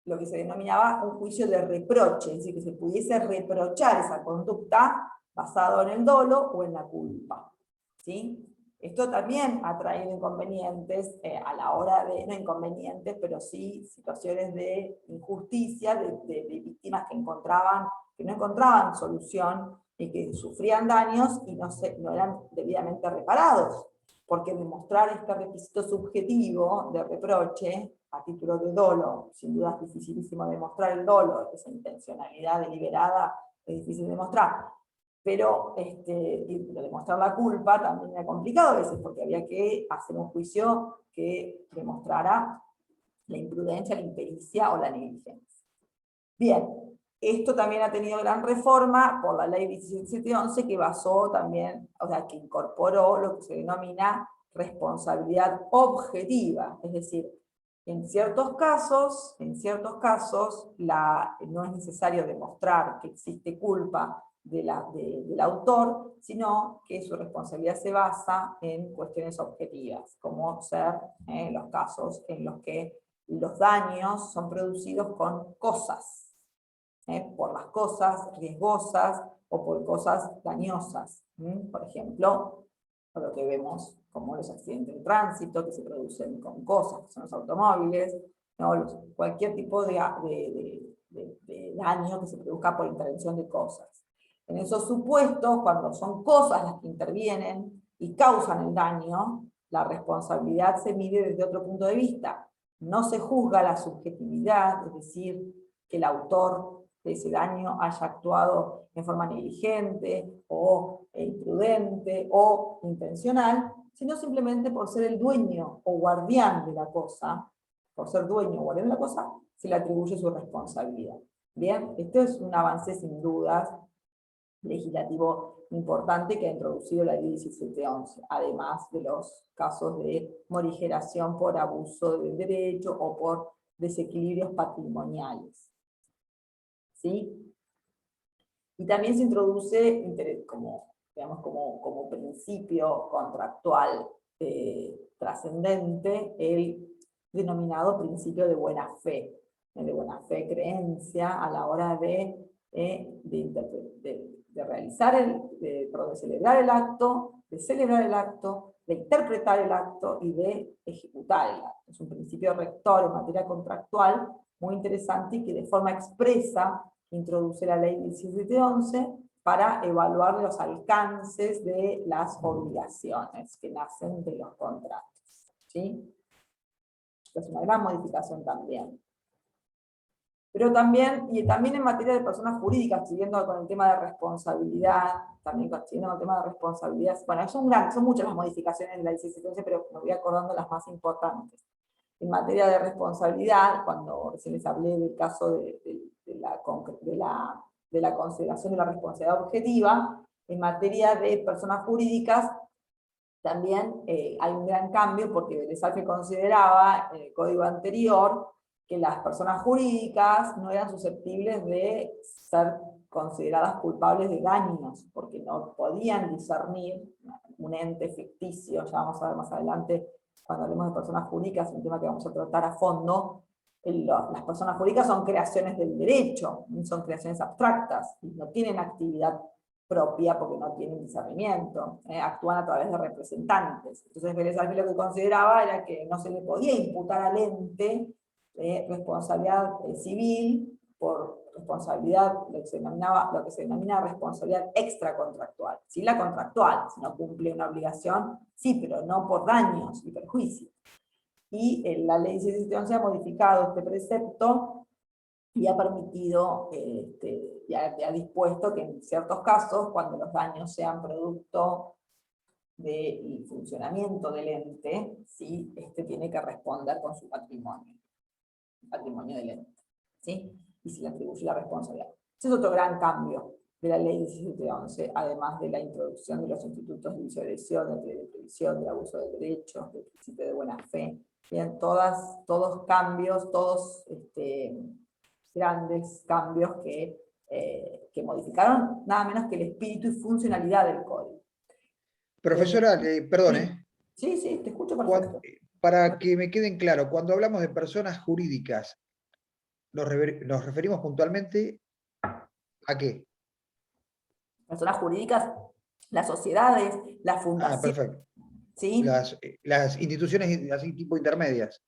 lo que se denominaba un juicio de reproche, es decir, que se pudiese reprochar esa conducta basado en el dolo o en la culpa. ¿Sí? Esto también ha traído inconvenientes a la hora de, no inconvenientes, pero sí situaciones de injusticia, de víctimas que no encontraban solución y que sufrían daños y no eran debidamente reparados, porque demostrar este requisito subjetivo de reproche a título de dolo, sin duda es dificilísimo demostrar el dolo, esa intencionalidad deliberada es difícil de demostrar, pero demostrar la culpa también era complicado a veces, porque había que hacer un juicio que demostrara la imprudencia, la impericia o la negligencia. Bien, esto también ha tenido gran reforma por la ley 1711, que basó también, o sea, que incorporó lo que se denomina responsabilidad objetiva, es decir, en ciertos casos no es necesario demostrar que existe culpa del autor, sino que su responsabilidad se basa en cuestiones objetivas, como ser los casos en los que los daños son producidos con cosas, por las cosas riesgosas o por cosas dañosas. Por ejemplo, lo que vemos como los accidentes de tránsito que se producen con cosas, que son los automóviles, ¿no? Cualquier tipo de daño que se produzca por intervención de cosas. En esos supuestos, cuando son cosas las que intervienen y causan el daño, la responsabilidad se mide desde otro punto de vista. No se juzga la subjetividad, es decir, que el autor de ese daño haya actuado en forma negligente o imprudente o intencional, sino simplemente por ser el dueño o guardián de la cosa, por ser dueño o guardián de la cosa, se le atribuye su responsabilidad. Bien, esto es un avance sin dudas legislativo importante que ha introducido la ley 1711, además de los casos de morigeración por abuso del derecho o por desequilibrios patrimoniales. ¿Sí? Y también se introduce como principio contractual trascendente el denominado principio de buena fe creencia a la hora de realizar de celebrar el acto, de interpretar el acto y de ejecutar el acto. Es un principio rector en materia contractual muy interesante y que de forma expresa introduce la ley 1711 para evaluar los alcances de las obligaciones que nacen de los contratos. ¿Sí? Esta es una gran modificación también. Pero también en materia de personas jurídicas, siguiendo con el tema de responsabilidad, bueno, son muchas las modificaciones de la ley 1711, pero me voy acordando las más importantes. En materia de responsabilidad, cuando recién les hablé del caso de la consideración de la responsabilidad objetiva, en materia de personas jurídicas, también hay un gran cambio, porque Belezáfel consideraba en el código anterior que las personas jurídicas no eran susceptibles de ser consideradas culpables de daños, porque no podían discernir un ente ficticio, ya vamos a ver más adelante cuando hablemos de personas jurídicas, un tema que vamos a tratar a fondo. Las personas jurídicas son creaciones del derecho, son creaciones abstractas, y no tienen actividad propia porque no tienen discernimiento, actúan a través de representantes. Entonces Belezáfel lo que consideraba era que no se le podía imputar al ente responsabilidad civil por responsabilidad, lo que se denomina responsabilidad extracontractual. Sí, la contractual, si no cumple una obligación, sí, pero no por daños y perjuicios. Y la ley 1711 ha modificado este precepto y ha permitido, ha dispuesto que en ciertos casos, cuando los daños sean producto del funcionamiento del ente, ¿sí? Tiene que responder con su patrimonio del ente, ¿sí? Y se le atribuye la responsabilidad. Ese es otro gran cambio de la ley 1711, además de la introducción de los institutos de violación, de previsión, de abuso del derecho, del principio de buena fe. Bien, todos cambios, grandes cambios que modificaron nada menos que el espíritu y funcionalidad del código. Profesora, perdón, Sí, sí, te escucho perfecto. Para que me queden claro, cuando hablamos de personas jurídicas, nos referimos puntualmente ¿a qué? Personas jurídicas, las sociedades, las Ah, fundaciones, perfecto. ¿sí? Las instituciones así tipo intermedias.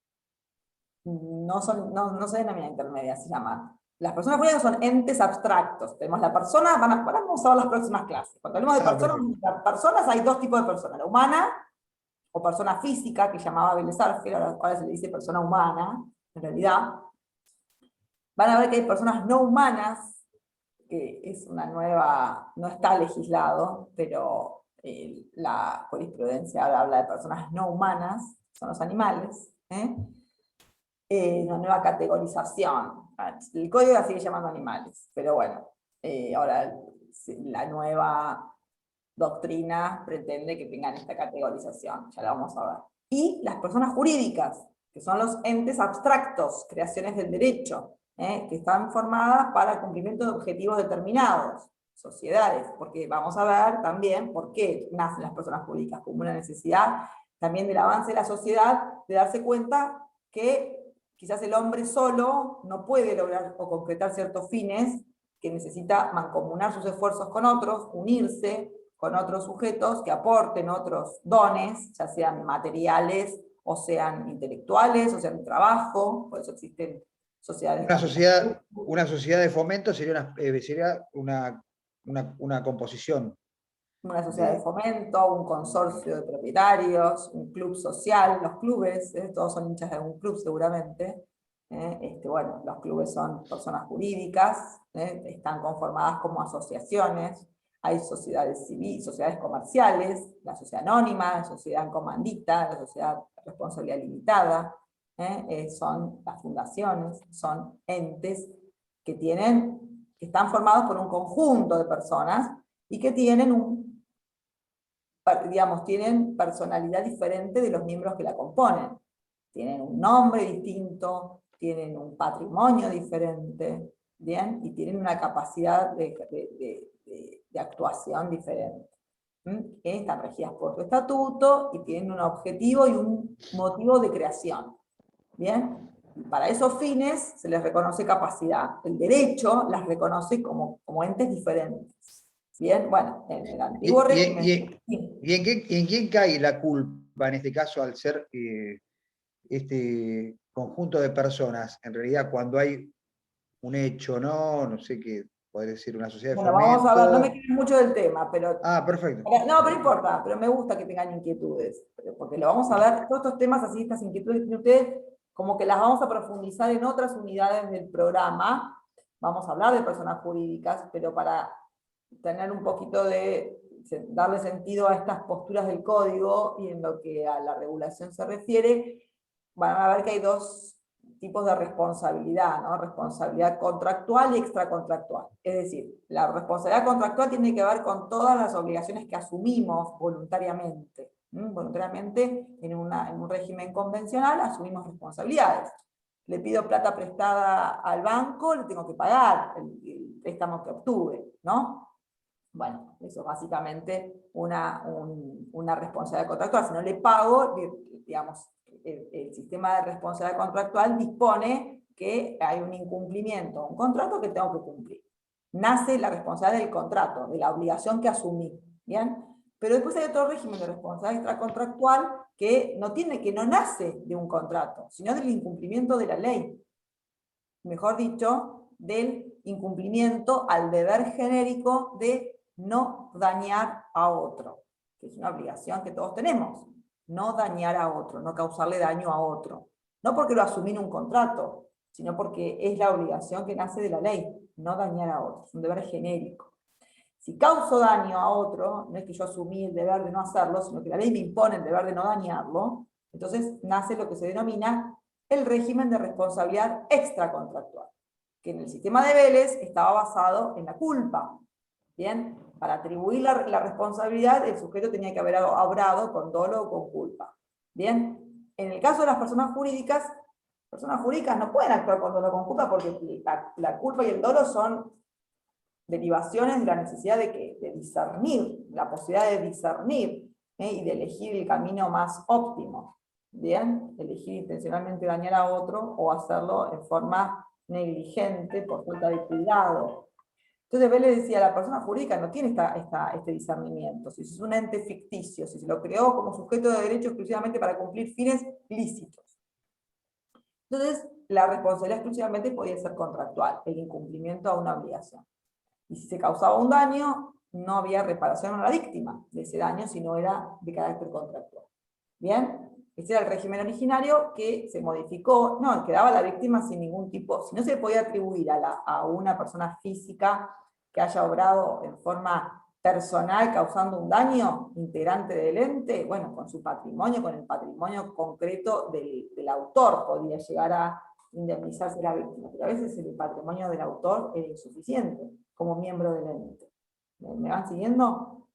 No se denominan intermedias, se llaman. Las personas jurídicas son entes abstractos. Tenemos la persona, vamos a ver las próximas clases. Cuando hablamos de Perfecto. personas hay dos tipos de personas, la humana o persona física, que llamaba Vélez Sarsfield, ahora se le dice persona humana, en realidad. Van a ver que hay personas no humanas, que es una nueva, no está legislado, pero la jurisprudencia ahora habla de personas no humanas, son los animales, una nueva categorización. El código la sigue llamando animales, pero bueno, ahora la nueva doctrina pretende que tengan esta categorización, ya la vamos a ver. Y las personas jurídicas, que son los entes abstractos, creaciones del derecho, que están formadas para el cumplimiento de objetivos determinados, sociedades, porque vamos a ver también por qué nacen las personas jurídicas, como una necesidad también del avance de la sociedad, de darse cuenta que quizás el hombre solo no puede lograr o concretar ciertos fines, que necesita mancomunar sus esfuerzos con otros, unirse con otros sujetos que aporten otros dones, ya sean materiales, o sean intelectuales, o sean de trabajo, por eso existen sociedades. Una sociedad de fomento sería una composición. Una sociedad de fomento, un consorcio de propietarios, un club social, los clubes, todos son hinchas de un club seguramente. Bueno, los clubes son personas jurídicas, están conformadas como asociaciones, hay sociedades civiles, sociedades comerciales, la sociedad anónima, la sociedad en comandita, la sociedad de responsabilidad limitada, son las fundaciones, son entes que están formados por un conjunto de personas y que tienen tienen personalidad diferente de los miembros que la componen. Tienen un nombre distinto, tienen un patrimonio diferente, ¿bien? Y tienen una capacidad de actuación diferente. Están regidas por su estatuto y tienen un objetivo y un motivo de creación. ¿Bien? Y para esos fines se les reconoce capacidad. El derecho las reconoce como entes diferentes. Bien, bueno, en el antiguo régimen. ¿Y en quién cae la culpa en este caso al ser este conjunto de personas? En realidad, cuando hay un hecho, no sé qué, podría decir una sociedad de fomento. Vamos a ver, no me quiero mucho del tema, pero. Perfecto. No, pero no importa, pero me gusta que tengan inquietudes, porque lo vamos a ver, todos estos temas así, estas inquietudes que tienen ustedes, como que las vamos a profundizar en otras unidades del programa. Vamos a hablar de personas jurídicas, pero para tener un poquito darle sentido a estas posturas del código y en lo que a la regulación se refiere, van a ver que hay dos tipos de responsabilidad, ¿no? Responsabilidad contractual y extracontractual. Es decir, la responsabilidad contractual tiene que ver con todas las obligaciones que asumimos voluntariamente. Voluntariamente, en un régimen convencional, asumimos responsabilidades. Le pido plata prestada al banco, le tengo que pagar el préstamo que obtuve, ¿no? Bueno, eso es básicamente una responsabilidad contractual. Si no le pago, digamos, el sistema de responsabilidad contractual dispone que hay un incumplimiento, un contrato que tengo que cumplir. Nace la responsabilidad del contrato, de la obligación que asumí, ¿bien? Pero después hay otro régimen de responsabilidad extracontractual que no nace de un contrato, sino del incumplimiento de la ley. Mejor dicho, del incumplimiento al deber genérico de no dañar a otro, que es una obligación que todos tenemos, no dañar a otro, no causarle daño a otro. No porque lo asumí en un contrato, sino porque es la obligación que nace de la ley, no dañar a otro, es un deber genérico. Si causo daño a otro, no es que yo asumí el deber de no hacerlo, sino que la ley me impone el deber de no dañarlo, entonces nace lo que se denomina el régimen de responsabilidad extracontractual, que en el sistema de Vélez estaba basado en la culpa. Bien, para atribuir la responsabilidad, el sujeto tenía que haber obrado con dolo o con culpa. Bien, en el caso de las personas jurídicas no pueden actuar con dolo o con culpa porque la culpa y el dolo son derivaciones de la necesidad de discernir, la posibilidad de discernir y de elegir el camino más óptimo. Bien, elegir intencionalmente dañar a otro o hacerlo en forma negligente por falta de cuidado. Entonces Vélez decía, la persona jurídica no tiene este discernimiento. Si es un ente ficticio, si se lo creó como sujeto de derecho exclusivamente para cumplir fines lícitos. Entonces, la responsabilidad exclusivamente podía ser contractual, el incumplimiento a una obligación. Y si se causaba un daño, no había reparación a la víctima de ese daño, sino era de carácter contractual. ¿Bien? Ese era el régimen originario que se modificó, no, quedaba la víctima sin ningún tipo, si no se podía atribuir a una persona física que haya obrado en forma personal causando un daño, integrante del ente, bueno, con su patrimonio, con el patrimonio concreto del autor podía llegar a indemnizarse la víctima, pero a veces el patrimonio del autor era insuficiente como miembro del ente. ¿Me van siguiendo?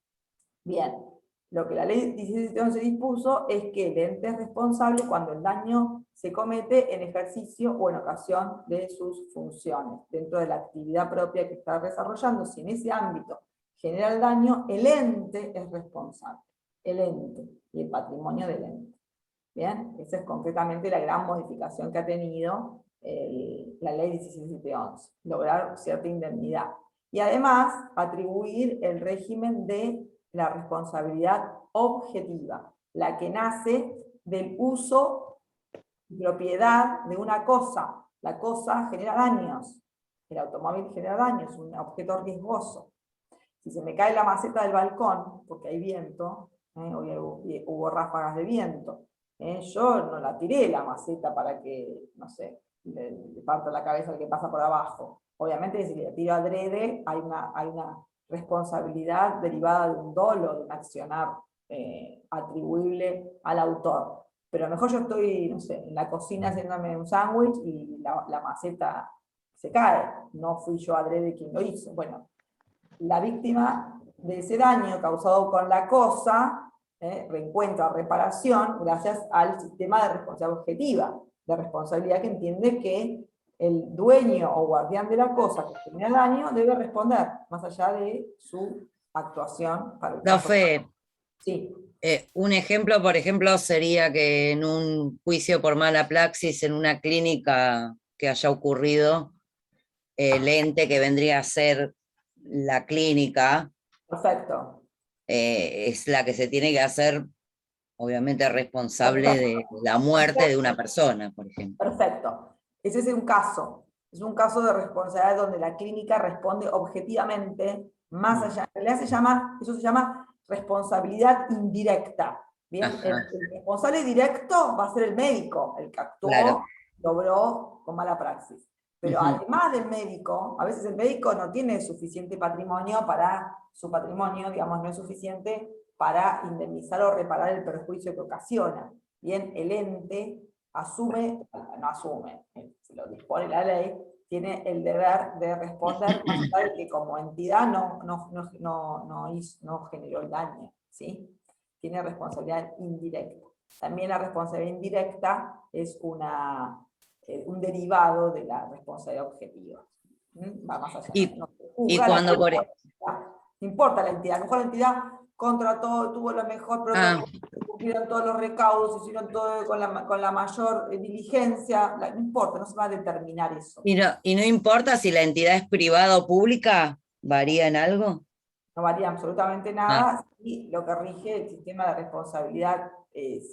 Bien. Lo que la ley 1711 dispuso es que el ente es responsable cuando el daño se comete en ejercicio o en ocasión de sus funciones, dentro de la actividad propia que está desarrollando. Si en ese ámbito genera el daño, el ente es responsable, el ente y el patrimonio del ente. Bien, esa es concretamente la gran modificación que ha tenido la ley 1711, lograr cierta indemnidad. Y además, atribuir el régimen de la responsabilidad objetiva, la que nace del uso y propiedad de una cosa. La cosa genera daños, el automóvil genera daños, es un objeto riesgoso. Si se me cae la maceta del balcón, porque hay viento, hoy hubo ráfagas de viento, yo no la tiré la maceta para que, no sé, le parta la cabeza al que pasa por abajo. Obviamente si la tiro adrede, hay una responsabilidad derivada de un dolo, de un accionar atribuible al autor. Pero a lo mejor yo estoy, no sé, en la cocina haciéndome un sándwich y la maceta se cae. No fui yo adrede quien lo hizo. Bueno, la víctima de ese daño causado con la cosa reencuentra reparación gracias al sistema de responsabilidad objetiva, de responsabilidad que entiende que el dueño o guardián de la cosa que genera daño debe responder, más allá de su actuación para el caso. Profe, sí. Un ejemplo, por ejemplo, sería que en un juicio por mala praxis en una clínica que haya ocurrido, el ente que vendría a ser la clínica, Perfecto. es la que se tiene que hacer, obviamente, responsable Perfecto. de la muerte de una persona, por ejemplo. Perfecto. Ese es un caso. Es un caso de responsabilidad donde la clínica responde objetivamente, más allá. En realidad eso se llama responsabilidad indirecta. Bien, el responsable directo va a ser el médico, el que actuó, claro, logró con mala praxis. Pero además del médico, a veces el médico no tiene suficiente patrimonio su patrimonio, digamos, no es suficiente para indemnizar o reparar el perjuicio que ocasiona. Bien, el ente no asume, si lo dispone la ley, tiene el deber de responder, más allá de que como entidad no generó el daño, ¿sí? Tiene responsabilidad indirecta. También la responsabilidad indirecta es un derivado de la responsabilidad objetiva. Va más allá. Y cuando no importa la entidad, a lo mejor la entidad contrató, tuvo lo mejor protocolo, cumplieron todos los recaudos, hicieron todo con la mayor diligencia, no importa, no se va a determinar eso. ¿Y no importa si la entidad es privada o pública? ¿Varía en algo? No varía absolutamente nada, y lo que rige el sistema de responsabilidad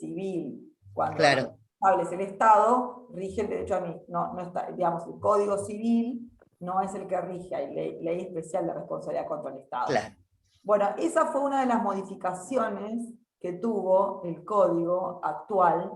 civil, cuando establece el Estado, rige el derecho a mí. No está, digamos, el Código Civil no es el que rige, hay ley especial de responsabilidad contra el Estado. Claro. Bueno, esa fue una de las modificaciones que tuvo el código actual.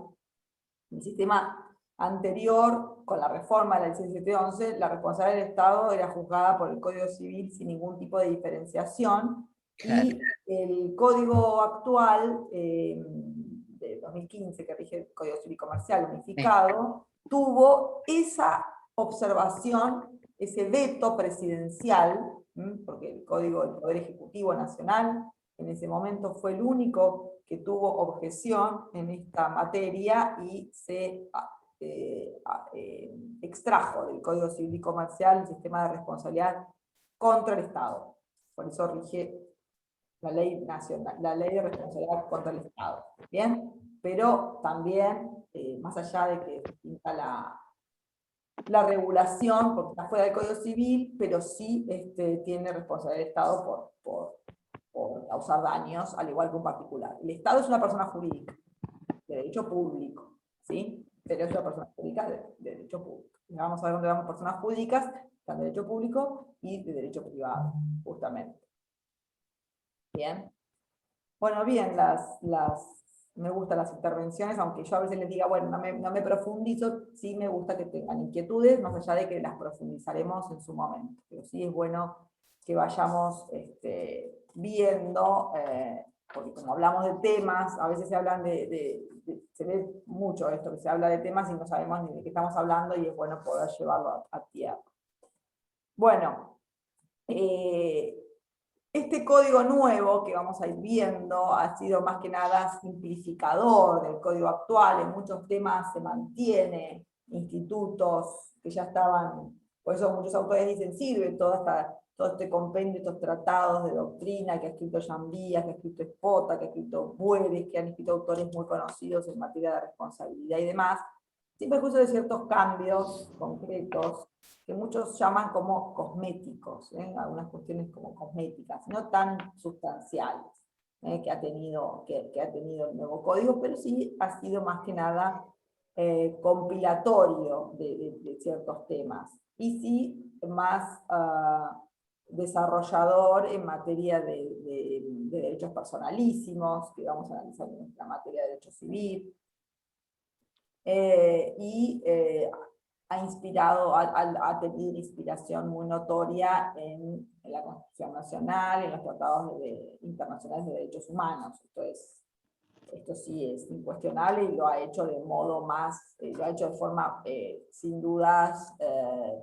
El sistema anterior, con la reforma de la ley 1711, la responsabilidad del Estado era juzgada por el Código Civil sin ningún tipo de diferenciación, y el código actual de 2015, que rige el Código Civil Comercial unificado, tuvo esa observación, ese veto presidencial, porque el Código del Poder Ejecutivo Nacional en ese momento fue el único que tuvo objeción en esta materia y se extrajo del Código Civil y Comercial el sistema de responsabilidad contra el Estado. Por eso rige la ley nacional, la ley de responsabilidad contra el Estado, ¿bien? Pero también, más allá de que pinta la regulación, porque está fuera del Código Civil, pero sí tiene responsabilidad del Estado por causar daños, al igual que un particular. El Estado es una persona jurídica, de derecho público, ¿sí? Pero es una persona jurídica de derecho público. Ya vamos a ver dónde vamos personas jurídicas, están de derecho público y de derecho privado, justamente. Bien. Bueno, bien, me gustan las intervenciones, aunque yo a veces les diga, bueno, no me profundizo, sí me gusta que tengan inquietudes, más allá de que las profundizaremos en su momento. Pero sí es bueno que vayamos viendo, porque como hablamos de temas, a veces se hablan se ve mucho esto, que se habla de temas y no sabemos ni de qué estamos hablando, y es bueno poder llevarlo a tierra. Bueno, este código nuevo que vamos a ir viendo ha sido más que nada simplificador del código actual, en muchos temas se mantiene, institutos que ya estaban, por eso muchos autores dicen, sirve todo este compendio, estos tratados de doctrina que ha escrito Jambías, que ha escrito Espota, que ha escrito Bueres, que han escrito autores muy conocidos en materia de responsabilidad y demás, siempre justo de ciertos cambios concretos que muchos llaman como cosméticos, algunas cuestiones como cosméticas, no tan sustanciales, que ha tenido el nuevo código, pero sí ha sido más que nada compilatorio de ciertos temas, y sí más desarrollador en materia de derechos personalísimos, que vamos a analizar en nuestra materia de derecho civil, ha inspirado, ha tenido una inspiración muy notoria en la Constitución Nacional, en los tratados internacionales de derechos humanos. Esto sí es incuestionable, y lo ha hecho de modo más, lo ha hecho de forma sin dudas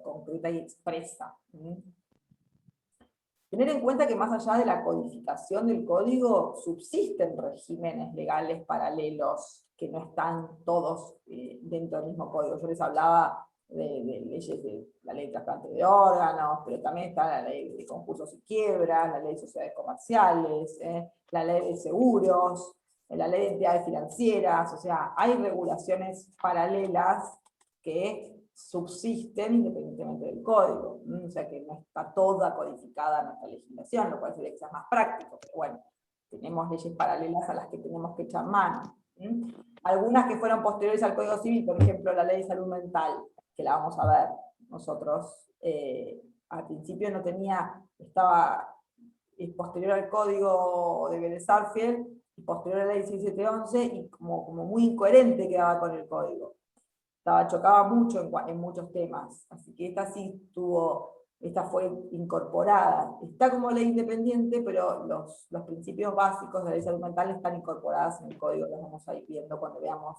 concreta y expresa. Tener en cuenta que más allá de la codificación del código, subsisten regímenes legales paralelos que no están todos dentro del mismo código. Yo les hablaba de leyes de la ley de trasplante de órganos, pero también está la ley de concursos y quiebras, la ley de sociedades comerciales, la ley de seguros, la ley de entidades financieras. O sea, hay regulaciones paralelas que subsisten independientemente del código, o sea que no está toda codificada nuestra legislación, lo cual sería quizás más práctico, pero bueno, tenemos leyes paralelas a las que tenemos que echar mano. Algunas que fueron posteriores al Código Civil, por ejemplo la Ley de Salud Mental, que la vamos a ver nosotros, al principio no tenía, estaba posterior al Código de Vélez-Sarsfield, y posterior a la Ley 1711, y como muy incoherente quedaba con el código. Chocaba mucho en muchos temas, así que esta fue incorporada. Está como ley independiente, pero los principios básicos de la ley de salud mental están incorporadas en el código, los vamos a ir viendo cuando veamos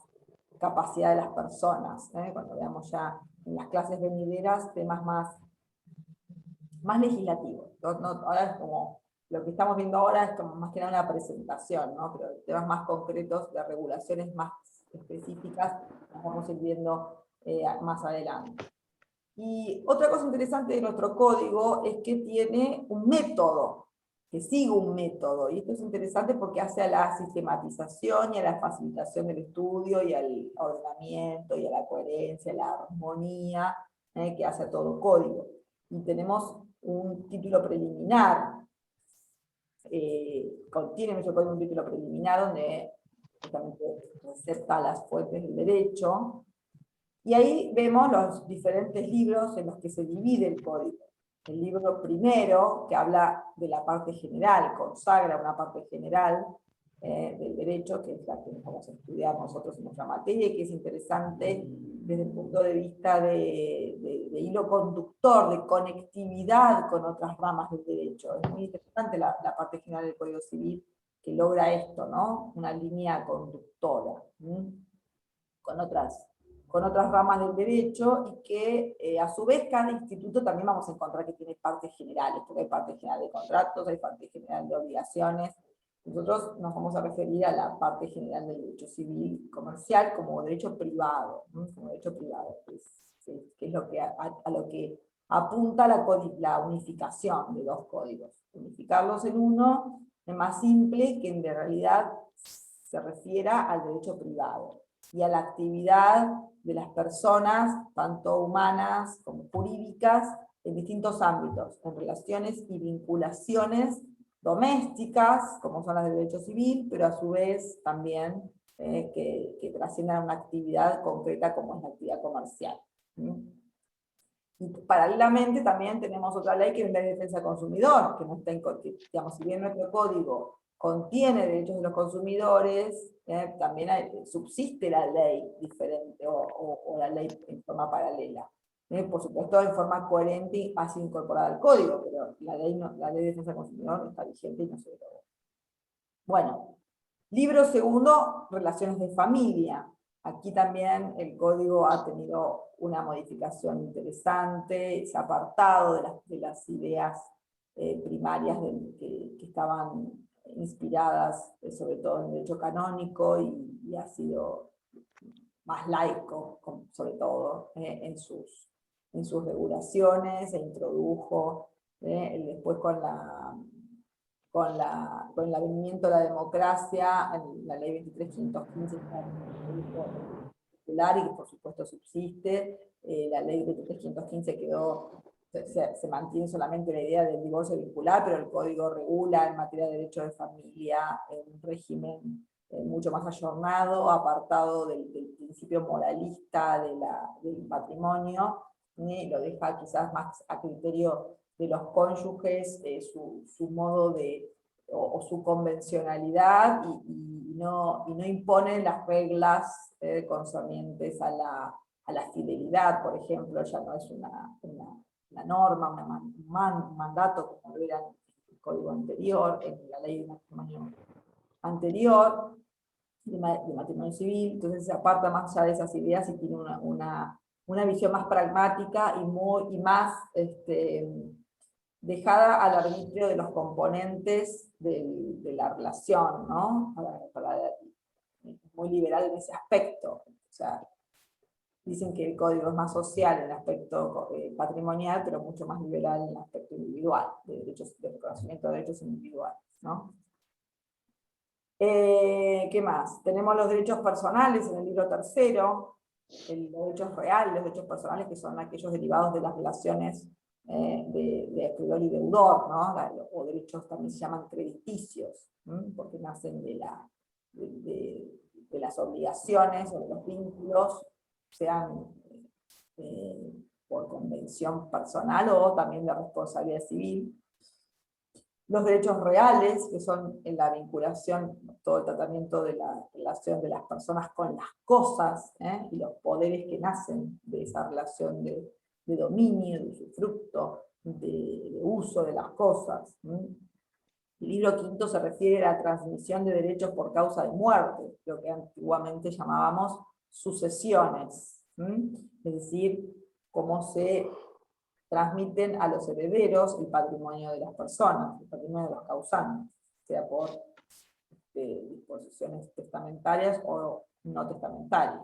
capacidad de las personas, cuando veamos ya en las clases venideras temas más legislativos. Ahora es como, lo que estamos viendo ahora es como más que nada una presentación, ¿no? Pero temas más concretos de regulaciones más específicas las vamos a ir viendo más adelante. Y otra cosa interesante de nuestro código es que tiene un método, que sigue un método, y esto es interesante porque hace a la sistematización y a la facilitación del estudio y al ordenamiento y a la coherencia, a la armonía que hace a todo código. Y tenemos un título preliminar, contiene nuestro código un título preliminar donde justamente receta las fuentes del derecho, y ahí vemos los diferentes libros en los que se divide el código. El libro primero, que habla de la parte general, consagra una parte general del derecho, que es la que vamos a estudiar nosotros en nuestra materia, y que es interesante desde el punto de vista de hilo conductor, de conectividad con otras ramas del derecho. Es muy interesante la parte general del Código Civil, que logra esto, ¿no? Una línea conductora con otras ramas del derecho, y que a su vez cada instituto también vamos a encontrar que tiene partes generales, porque hay parte general de contratos, hay parte general de obligaciones. Nosotros nos vamos a referir a la parte general del derecho civil comercial como derecho privado, como derecho privado, que es lo que a lo que apunta la unificación de dos códigos, unificarlos en uno más simple, que en realidad se refiera al derecho privado y a la actividad de las personas, tanto humanas como jurídicas, en distintos ámbitos, en relaciones y vinculaciones domésticas, como son las del derecho civil, pero a su vez también que trasciendan a una actividad concreta como es la actividad comercial. Y paralelamente también tenemos otra ley que es la ley de defensa del consumidor, que no está digamos, si bien nuestro código contiene derechos de los consumidores, también subsiste la ley diferente o la ley en forma paralela. Por supuesto, en forma coherente ha sido incorporada al código, pero la ley de defensa del consumidor está vigente y no se derogó. Bueno, libro segundo, relaciones de familia. Aquí también el código ha tenido una modificación interesante, se ha apartado de las ideas primarias que estaban inspiradas sobre todo en el derecho canónico y ha sido más laico, sobre todo en sus regulaciones, se introdujo después con el advenimiento de la democracia, en la ley 23.515 popular, y que por supuesto subsiste. La ley 23.515 se mantiene solamente la idea del divorcio vincular, pero el código regula en materia de derecho de familia un régimen mucho más ayornado, apartado del principio moralista del matrimonio, lo deja quizás más a criterio de los cónyuges, su modo o su convencionalidad, y no impone las reglas concernientes a la fidelidad, por ejemplo. Ya no es una norma, un mandato como lo era en el código anterior, en la ley de matrimonio anterior, de matrimonio civil. Entonces se aparta más allá de esas ideas y tiene una visión más pragmática y más dejada al arbitrio de los componentes de la relación, ¿no? Muy liberal en ese aspecto. O sea, dicen que el código es más social en el aspecto patrimonial, pero mucho más liberal en el aspecto individual, de reconocimiento de derechos individuales, ¿no? ¿Qué más? Tenemos los derechos personales en el libro tercero, los derechos reales, los derechos personales, que son aquellos derivados de las relaciones de acreedor y deudor, ¿no? O derechos también se llaman crediticios, porque nacen de las obligaciones o de los vínculos, sean por convención personal o también de responsabilidad civil. Los derechos reales, que son en la vinculación, todo el tratamiento de la relación de las personas con las cosas, y los poderes que nacen de esa relación de dominio, de usufructo, de uso de las cosas. El libro quinto se refiere a la transmisión de derechos por causa de muerte, lo que antiguamente llamábamos sucesiones, es decir, cómo se transmiten a los herederos el patrimonio de las personas, el patrimonio de los causantes, sea por disposiciones testamentarias o no testamentarias.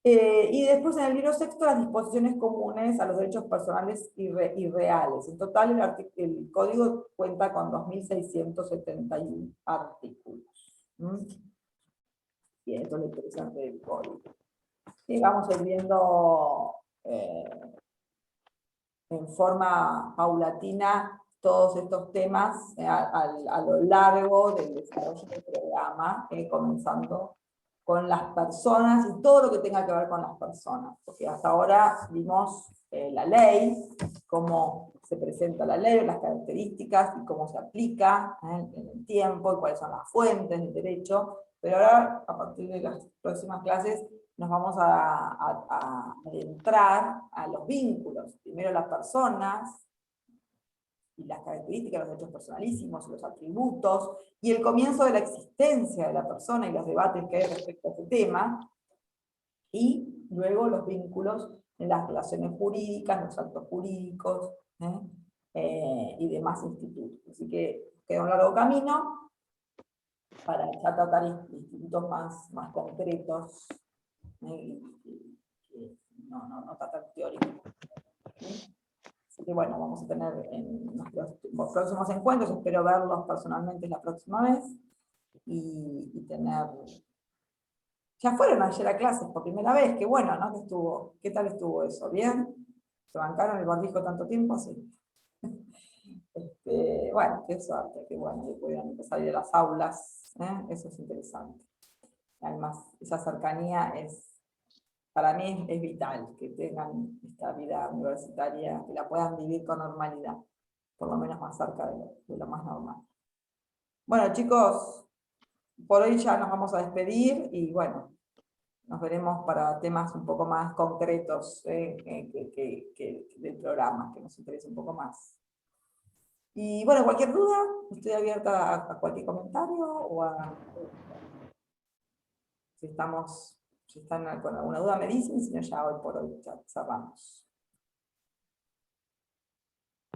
Y después en el libro sexto las disposiciones comunes a los derechos personales y reales. En total el código cuenta con 2.671 artículos. Y esto es lo interesante del código. Y vamos a ir viendo en forma paulatina todos estos temas a lo largo del desarrollo del programa, comenzando con las personas y todo lo que tenga que ver con las personas, porque hasta ahora vimos la ley, cómo se presenta la ley, las características y cómo se aplica en el tiempo y cuáles son las fuentes del derecho, pero ahora, a partir de las próximas clases, nos vamos a adentrar a los vínculos. Primero las personas, y las características, los derechos personalísimos, los atributos, y el comienzo de la existencia de la persona y los debates que hay respecto a este tema, y luego los vínculos en las relaciones jurídicas, los actos jurídicos, y demás institutos. Así que queda un largo camino para ya tratar institutos más concretos, no tan teóricos. que bueno, vamos a tener en los próximos encuentros, espero verlos personalmente la próxima vez, y tener... Ya fueron ayer a clases por primera vez, qué bueno, ¿no? ¿Qué tal estuvo eso? ¿Bien? ¿Se bancaron el barbijo tanto tiempo? Sí. Bueno, qué suerte, qué bueno que pudieron salir de las aulas, eso es interesante. Además, esa cercanía para mí es vital, que tengan esta vida universitaria, que la puedan vivir con normalidad, por lo menos más cerca de lo más normal. Bueno, chicos, por hoy ya nos vamos a despedir y bueno, nos veremos para temas un poco más concretos del programa, que nos interese un poco más. Y bueno, cualquier duda, estoy abierta a cualquier comentario o si están con alguna duda me dicen, si no ya hoy por hoy ya cerramos.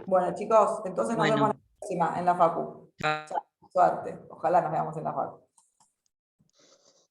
Bueno chicos, entonces nos vemos la próxima en la Facu. Chao, suerte, ojalá nos veamos en la Facu.